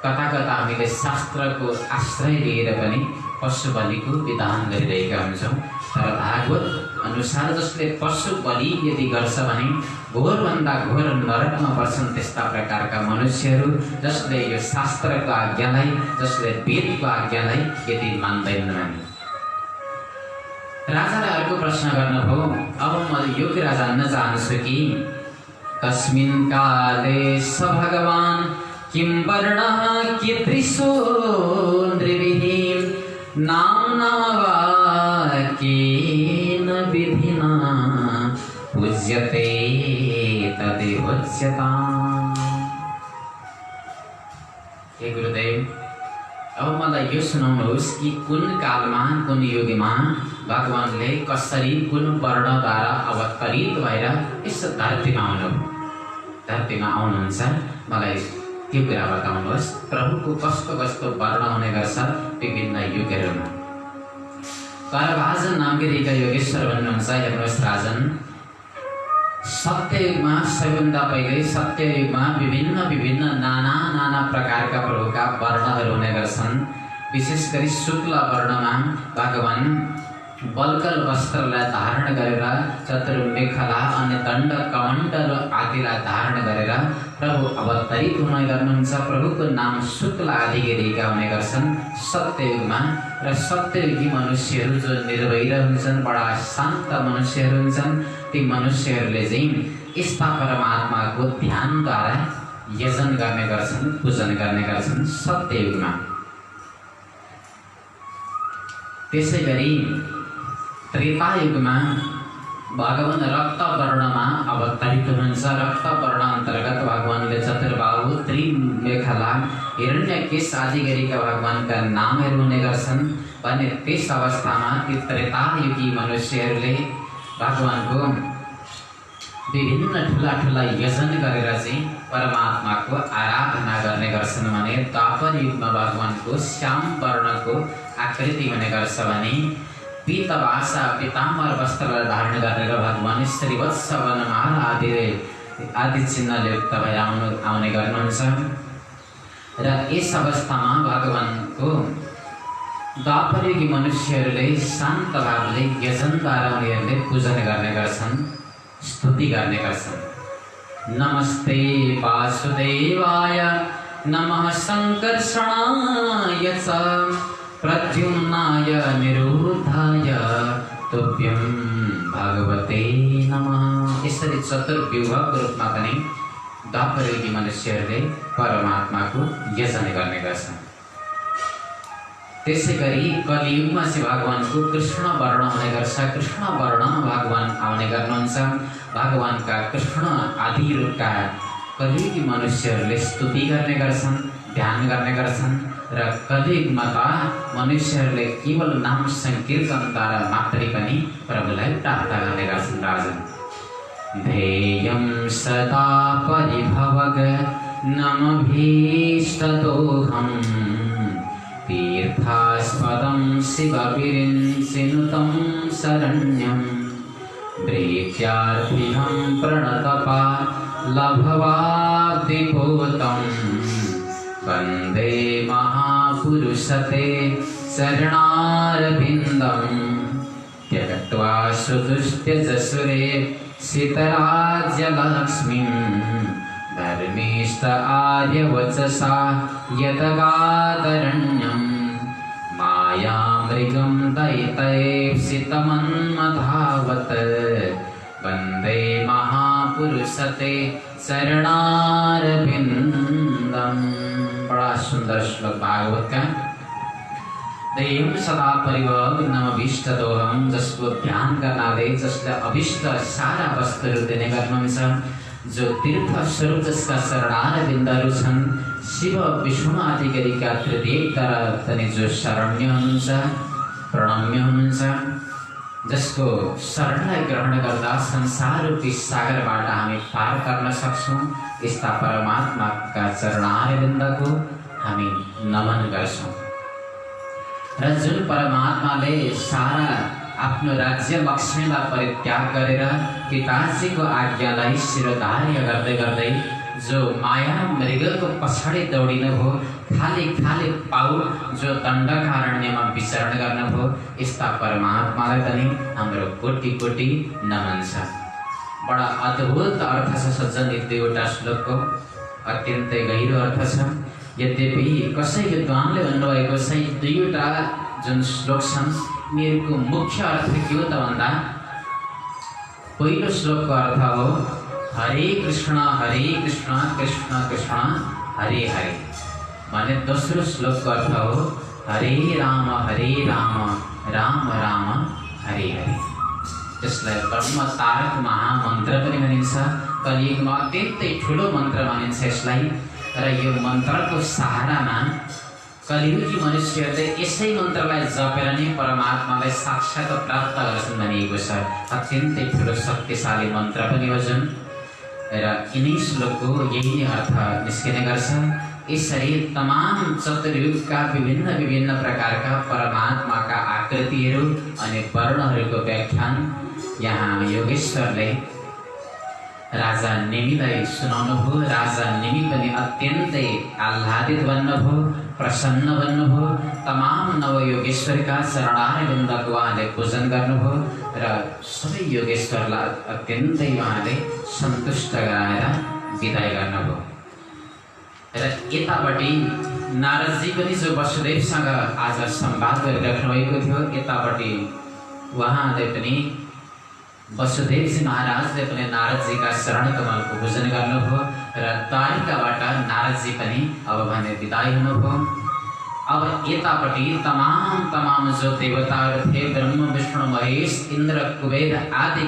कता कता हामीले शास्त्रको आश्रय लिएर पनि पशु बलिको विधान गरिरहेका हुन्छौँ। तर भागवत अनुसार जसले पशु बलि यदि गर्छ भने घोरभन्दा घोर नरकमा पर्छन् त्यस्ता प्रकारका मनुष्यहरू, जसले यो शास्त्रको आज्ञालाई, जसले वेदको आज्ञालाई यदि मान्दैनन् भने। राजाले अर्को प्रश्न गर्नुभयो, अब म यो कुरा जान्न चाहन्छु कि कस्मिन् काले स भगवान् किं वर्णः कीदृशो नृभिः नाम्ना वा केन विधिना पूज्यते तदेवोच्यताम्। हे गुरुदेव, अब मलाई यो सुनाउनुहोस् कि कुन कालमा कुन युगमा भगवानले कसरी कुन वर्णद्वारा अवतरित भएर यस धरतीमा आउनुहुन्छ मलाई त्यो कुरा बताउनुहोस्। प्रभुको कस्तो कस्तो वर्ण हुने गर्छ विभिन्न युगहरूमा। करभाजन नामगिरीका योगेश्वर भन्नुहुन्छ, हेर्नुहोस् राजन, सत्ययुगमा सबैभन्दा पहिले सत्ययुगमा विभिन्न नाना प्रकारका प्रभुका वर्णहरू हुने गर्छन्। विशेष गरी शुक्ल वर्णमा भगवान बल्कल वस्त्रलाई धारण गरेर चतुर्मेखला अनि दण्ड कमण्डल आदिलाई धारण गरेर प्रभु अवतरित हुने गर्नुहुन्छ। प्रभुको नाम शुक्ल आदिगिरीका हुने गर्छन् सत्ययुगमा। र सत्ययुगी मनुष्यहरू जो निर्भय हुन्छन्, बडा शान्त मनुष्यहरू हुन्छन्, ती मनुष्यहरूले चाहिँ यस्ता परमात्माको ध्यानद्वारा यजन गर्ने गर्छन्, पूजन गर्ने गर्छन् सत्ययुगमा। त्यसै गरी त्रेतायुगमा भगवान रक्त वर्णमा अवतरित हुनुहुन्छ। रक्त वर्ण अन्तर्गत भगवानले चतुर्बाहु, त्रिमेखला, हिरण्यकेश आदि गरीका भगवानका नामहरू हुने गर्छन् भने त्यस अवस्थामा ती त्रेतायुगी मनुष्यहरूले भगवानको विभिन्न ठुला यजन गरेर चाहिँ परमात्माको आराधना गर्ने गर्छन् भने द्वापर युगमा भगवानको श्याम वर्णको आकृति हुने गर्छ भने पीतभाषा पीताम्बर वस्त्रलाई धारण गरेर भगवान श्रीवत्स वनमाला आदि चिन्हले युक्त भएर आउने गर्नुहुन्छ। र यस अवस्थामा भगवानको द्वापरयुगी मनुष्यहरूले शान्त भावले यजनद्वारा उनीहरूले पूजन गर्ने गर्छन्, स्तुति गर्ने गर्छन्। नमस्ते वासुदेवाय नमः संकर्षणाय च प्रद्युम्नाय निरुद्धाय तुभ्यं भगवते नमः। यसरी चतुर्व्यूहको रूपमा पनि द्वापरयुगी मनुष्यहरूले परमात्माको यजन गर्ने गर्छन्। त्यसै गरी कलियुगमा चाहिँ भगवानको कृष्ण वर्ण हुने गर्छ। कृष्ण वर्ण भगवान आउने गर्नुहुन्छ। भगवानका कृष्ण आदि रूपका कलियुगी मनुष्यहरूले स्तुति गर्ने गर्छन्, ध्यान गर्ने गर्छन्। र कलियुगमा त मनुष्यहरूले केवल नाम संकीर्तनद्वारा मात्रै पनि प्रभुलाई प्राप्त गर्ने गर्छन्। राजन ध्येयं सदा परिभवग नमभीष्टदोहं तीर्थास्पदं शिवविरिञ्चिनुतं शरण्यं प्रीत्यार्थिहं प्रणतपा लभवाब्धिपूतं वन्दे महापुरुषते शरणारविन्दं त्यक्त्वा सुदुष्ट्यजसुरे सीतराज्यलक्ष्मीं धर्मिष्ठ आर्यवचसा यदगादरण्यं मायामृगं दैतैप्सितमन्मधावत् वन्दे महापुरुषते शरणारविन्दं। बड़ा सुंदर श्लोक भागवत का। ध्येयं सदा परिभव नमभीष्टदोहं, जसको ध्यान गर्नाले जसले अभिष्ट सारा वस्तुहरू दिने गर्नुहुन्छ, जो तीर्थ स्वरूप जसका शरणारविन्दहरू छन्, शिव विष्णु आदि गरीका त्रिदेवद्वारा पनि जो शरण्य हुनुहुन्छ, प्रणम्य हुनुहुन्छ, जसको शरणलाई ग्रहण गर्दा संसार रूपी सागरबाट हामी पार गर्न सक्छौँ, यस्ता परमात्माका चरणारविन्दको हामी नमन गर्छौँ। र जुन परमात्माले सारा आफ्नो राज्य लक्ष्मीलाई परित्याग गरेर पिताजीको आज्ञालाई शिरोधार्य गर्दै गर्दै जो माया मृगको पछाडि दौडिनुभयो, खाली पाउ जो दण्डकारण्यमा विचरण गर्नुभयो, यस्ता परमात्मालाई पनि हाम्रो कोटि नमन छ। बडा अद्भुत अर्थ छ सज्जन यी दुईवटा श्लोकको, अत्यन्तै गहिरो अर्थ छ। यद्यपि कसै विद्वानले भन्नुभएको छ यी दुईवटा जुन श्लोक छन् यिनीहरूको मुख्य अर्थ के हो त भन्दा पहिलो श्लोकको अर्थ हो हरे कृष्ण कृष्ण कृष्ण हरे हरे भने दोस्रो श्लोकको अर्थ हो हरे राम राम राम हरे हरे। त्यसलाई ब्रह्म तारक महामन्त्र पनि भनिन्छ। कलियुगमा अत्यन्तै ठुलो मन्त्र मानिन्छ यसलाई। र यो मन्त्रको सहारामा कलियुगी मनुष्यहरूले यसै मन्त्रलाई जपेर नै परमात्मालाई साक्षात प्राप्त गर्छन् भनिएको छ। अत्यन्तै ठुलो शक्तिशाली मन्त्र पनि हो जुन, र यिनै श्लोकको यही नै अर्थ निस्किने गर्छ। यसरी तमाम चतुर्युगका विभिन्न विभिन्न प्रकारका परमात्माका आकृतिहरू अनि वर्णहरूको व्याख्यान यहाँ योगेश्वरले राजा निमिलाई सुनाउनुभयो। राजा निमि पनि अत्यन्तै आह्लादित बन्नुभयो, प्रसन्न बन्नुभयो। तमाम नवयोगेश्वरका चरणारविन्दको उहाँले पूजन गर्नुभयो र सबै योगेश्वरलाई अत्यन्तै उहाँले सन्तुष्ट गराएर विदाय गर्नुभयो। र यतापट्टि नारदजी पनि जो वसुदेवसँग आज संवाद गरिराख्नु भएको थियो, यतापट्टि उहाँले पनि वसुदेवजी महाराजले पनि नारदजीका शरण कमलको पूजन गर्नुभयो र द्वारिकाबाट नारदजी पनि अब भने विदाय हुनुभयो। अब यतापट्टि तमाम जो देवताहरू थिए, ब्रह्म विष्णु महेश इन्द्र कुबेर आदि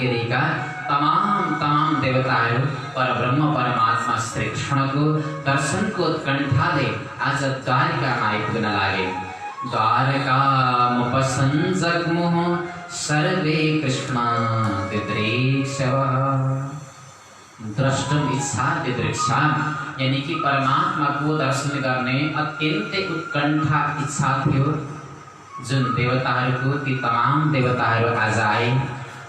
गरीका तमाम देवताहरू परब्रह्म परमात्मा श्री कृष्णको दर्शनको उत्कण्ठाले आज द्वारिकामा आइपुग्न लागे। द्वारकामुपसञ्जग्मुः सर्वे कृष्ण दिदृक्षवः। द्रष्टुम इच्छा दिदृक्षा, यानी कि परमात्मा को दर्शन गर्ने अत्यन्तै उत्कण्ठा इच्छा थियो जुन देवताहरूको। ती तमाम देवताहरू आज आए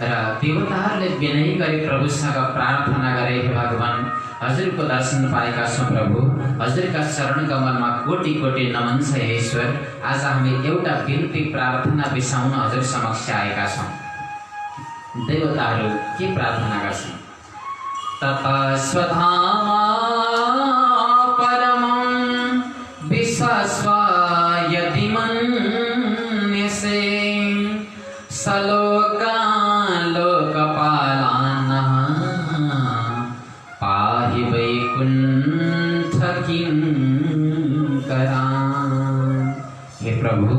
र देवताहरूले विनय गरी प्रभुसँग प्रार्थना गरे, हे भगवान हजुरको दर्शन पाएका छौँ प्रभु, हजुरका चरण कमलमा कोटि कोटि नमन छ हे ईश्वर। आज हामी एउटा बिन्ती प्रार्थना बिसाउन हजुर समक्ष आएका छौँ। देवताहरू के प्रार्थना गर्छन्? ततस्वधामा परमं विश्वास्व यदि मन्यसे सलोकान् लोकपालान् पाहि वैकुण्ठ किङ्करान्। हे प्रभु,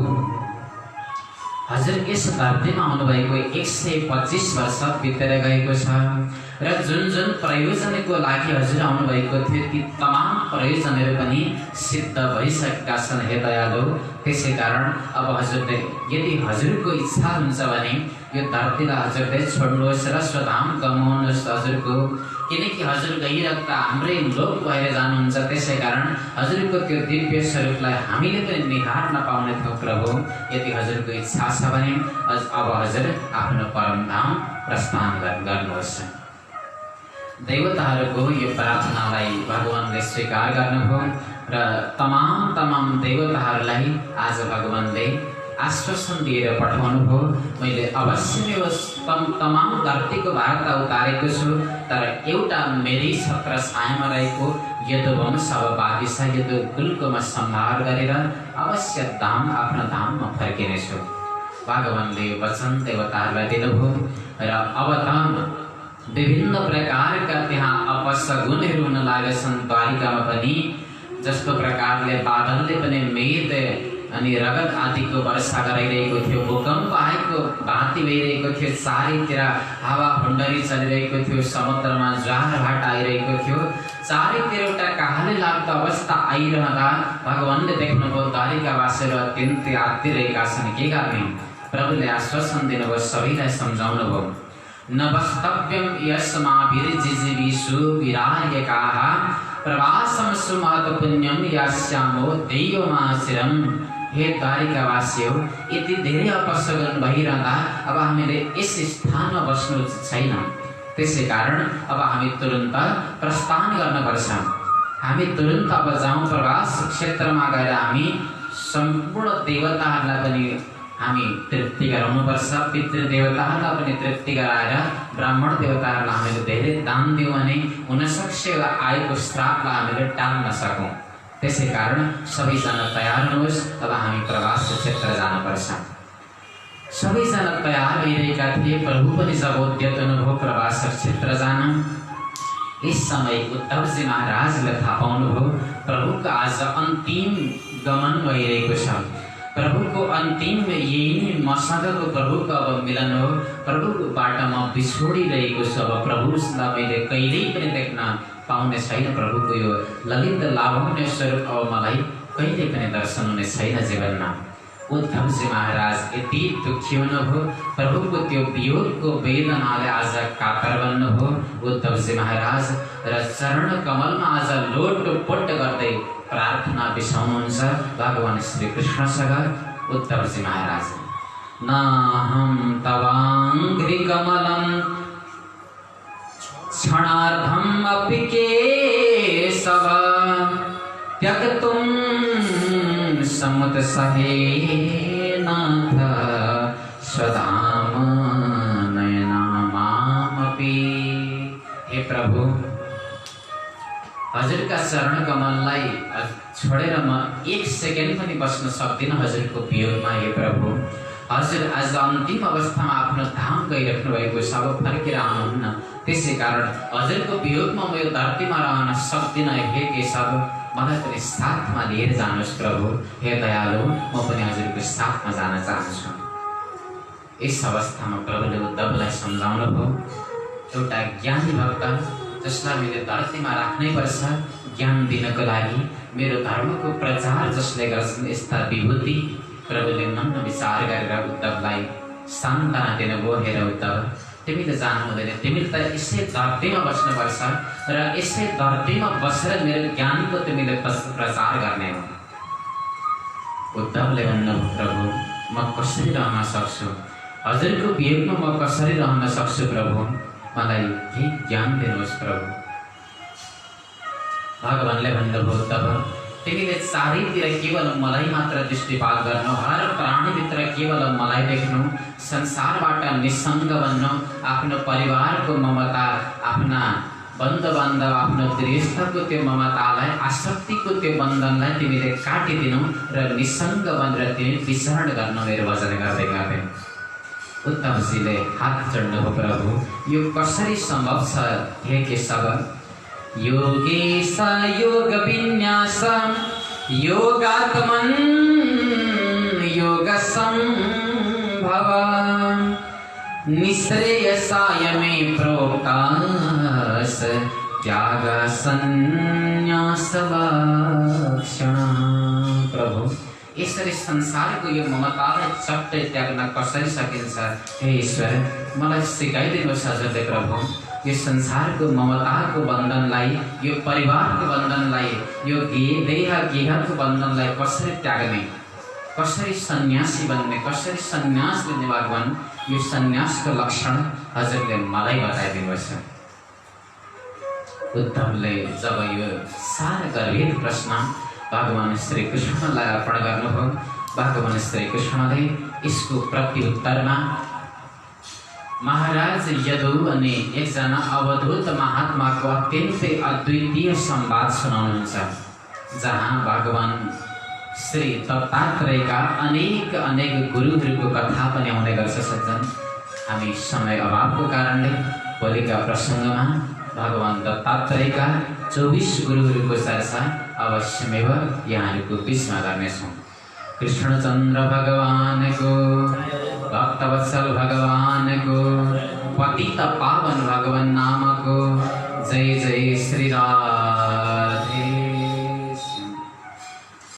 हजुर यस धरतीमा आउनुभएको 125 वर्ष बितेर गएको छ र जुन जुन प्रयोजनको लागि हजुर आउनुभएको थियो ती तमाम प्रयोजनहरू पनि सिद्ध भइसकेका छन् हे दयालु। त्यसै कारण अब हजुरले यदि हजुरको इच्छा हुन्छ भने यो धरतीलाई हजुरले छोड्नुहोस् र स्वधाम गमाउनुहोस् हजुरको, किनकि हजुर गइरहँदा हाम्रै लोक भएर जानुहुन्छ। त्यसै कारण हजुरको त्यो दिव्य स्वरूपलाई हामीले पनि निहार्न पाउने थियौँ प्रभु। यदि हजुरको इच्छा छ भने अब हजुर आफ्नो परमधाम प्रस्थान गर्नुहोस्। देवताहरूको यो प्रार्थनालाई भगवानले स्वीकार गर्नुभयो र तमाम देवताहरूलाई आज भगवानले आश्वासन दिएर पठाउनुभयो। मैले अवश्य नै तमाम धरतीको वार्ता उतारेको छु, तर एउटा मेरै छत्र छायामा रहेको यदुवंश अब बाँकी छ, यदुकुलको म सम्हार गरेर अवश्य आफ्नो धाममा फर्किनेछु। भगवानले वचन देवताहरूलाई दिनुभयो र अब त विभिन्न प्रकारका त्यहाँ अपशगुनहरू हुन लागेछन् द्वारिकामा पनि। जस्तो प्रकारले बादलले पनि मेघ अनि रगत आदिको वर्षा गराइरहेको थियो, भूकम्प आएको भाँति भइरहेको थियो, चारैतिर हावा हुन्डरी चलिरहेको थियो, समुद्रमा ज्वार भाट आइरहेको थियो, चारैतिर एउटा कहाली लाग्दो अवस्था आइरहँदा भगवानले देख्नुभयो द्वारिकावासीहरू अत्यन्तै आत्तिरहेका छन्। के गर्ने? प्रभुले आश्वासन दिनुभयो, सबैलाई सम्झाउनुभयो। न वक्तव्यं यस्माभिर्जिजीविषु विरार्यकाः प्रवासं सुमहत्पुण्यं यास्यामो दैवमाचिरम्। हे द्वारिकावासी हो, यति धेरै अपशगुन भइरहँदा अब हामीले यस स्थानमा बस्नु छैन। त्यसै कारण अब हामी तुरुन्त प्रस्थान गर्नुपर्छ। हामी तुरुन्त अब जाउँ प्रवास क्षेत्रमा गएर हामी सम्पूर्ण देवताहरूलाई पनि हामी तृप्ति गराउनुपर्छ। पितृदेवताहरूलाई पनि तृप्ति गराएर ब्राह्मण देवताहरूलाई हामीले धेरै दान दियौँ भने हुनसक्छ आएको श्रापलाई हामीले टाल्न सकौँ। त्यसै कारण सबैजना तयार हुनुहोस्, अब हामी प्रवास क्षेत्र जानुपर्छ। सबैजना तयार भइरहेका थिए। प्रभु पनि जब उद्यत हुनुभयो प्रवास क्षेत्र जान, इस समय उद्धवजी महाराजले थाहा पाउनुभयो प्रभुको आज अन्तिम गमन भइरहेको छ। प्रभुको अन्तिम यही नै मसँगको प्रभुको अब मिलन हो। प्रभुबाट म बिछोडिरहेको छु। अब प्रभुलाई मैले कहिल्यै पनि देख्न पाउने छैन। प्रभुको यो ललित लावण्य स्वरूप अब मलाई कहिले पनि दर्शन हुने छैन जीवनमा। उद्धवजी महाराज यति दुखी हुनुभयो, प्रभुको त्यो वियोगको वेदनाले आज कातर बन्नुभयो उद्धवजी महाराज र चरण कमलमा आज लोटपोट गर्दै प्रार्थना बिसाउनुहुन्छ भगवान श्री कृष्णसँग। उद्धवजी महाराज नाहं तवाङ्घ्रि कमलं क्षणार्धम् अपि केशव त्यक्तुं समुत्सहे नाथ स्वधाम नयना मामपि। हे प्रभु, हजुरका चरण कमललाई छोडेर म एक सेकेन्ड पनि बस्न सक्दिनँ हजुरको वियोगमा। हे प्रभु, हजुर आज अन्तिम अवस्थामा आफ्नो धाम गइराख्नु भएको छ, अब फर्केर आउनुहुन्न, त्यसै कारण हजुरको वियोगमा म यो धरतीमा रहन सक्दिनँ। हे केशव, मलाई पनि साथमा लिएर जानुहोस् प्रभु। हे दयालु, म पनि हजुरको साथमा जान चाहन्छु। यस अवस्थामा प्रभुले उद्धवलाई सम्झाउनु भयो, एउटा ज्ञानी भक्त जसलाई मैले धरतीमा राख्नै पर्छ ज्ञान दिनको लागि, मेरो धर्मको प्रचार जसले गर्छन्, यस्ता विभूति प्रभुले मन विचार गरेर उद्धवलाई सान्त्वना दिनुभयो। हेर उद्धव, तिमीले जानु हुँदैन, तिमीले त यसै धरतीमा बस्नुपर्छ र यसै धरतीमा बसेर मेरो ज्ञानको तिमीले प्रचार गर्ने हो। उद्धवले भन्नुभयो, प्रभु म कसरी रहन सक्छु, हजुरको वियोगमा म कसरी रहन सक्छु प्रभु, मलाई केही ज्ञान दिनुहोस् प्रभु। भगवानले भन्नुभयो, उद्धव तिमीले चारैतिर केवल मलाई मात्र दृष्टिपात गर्नु, हर प्राणीभित्र केवल मलाई देख्नु, संसारबाट निसङ्ग बन्नु, आफ्नो परिवारको ममता, आफ्ना बन्धु बान्धव, आफ्नो गृहस्थको त्यो ममतालाई, आसक्तिको त्यो बन्धनलाई तिमीले काटिदिनु र निसङ्ग बनेर तिमी विचरण गर्नु मेरो भजन गर्दै गर्दै। उद्धवजीले हात जोड्नुभयो, प्रभु यो कसरी सम्भव छ हे केशव। योगेश योग विन्यास योगात्मन योग संभव निश्रेयसाय मे प्रोक्तास त्याग संन्यास लक्षण। प्रभु, यसरी संसारको यो ममतालाई चट्टै त्याग्न कसरी सकिन्छ? हे ईश्वर, मलाई सिकाइदिनुहोस् हजुरले प्रभु। यो संसारको ममताको बन्धनलाई, यो परिवारको बन्धनलाई, यो देह गेहको बन्धनलाई कसरी त्याग्ने, कसरी सन्यासी बन्ने, कसरी सन्यास लिने भगवान, यो सन्यासको लक्षण हजुरले मलाई बताइदिनुहोस्। उद्धवले जब यो सारा गम्भीर प्रश्न भगवान श्री कृष्णलाई अर्पण गर्नुभयो, भगवान श्री कृष्णले यसको प्रत्युत्तरमा महाराज यदु अनि एकजना अवधूत महात्माको अत्यन्तै अद्वितीय संवाद सुनाउनुहुन्छ, जहाँ भगवान श्री दत्तात्रेयका अनेक गुरुहरूको कथा पनि आउने गर्छ। सज्जन, हामी समय अभावको कारणले भोलिका प्रसङ्गमा भगवान दत्तात्रेयका 24 गुरुहरूको चर्चा अवश्यमेव यहाँहरूको बिचमा गर्नेछौँ। कृष्णचन्द्र भगवानको, भक्तवत्सल भगवानको, पतित पावन भगवान नामको जय जय श्री राम।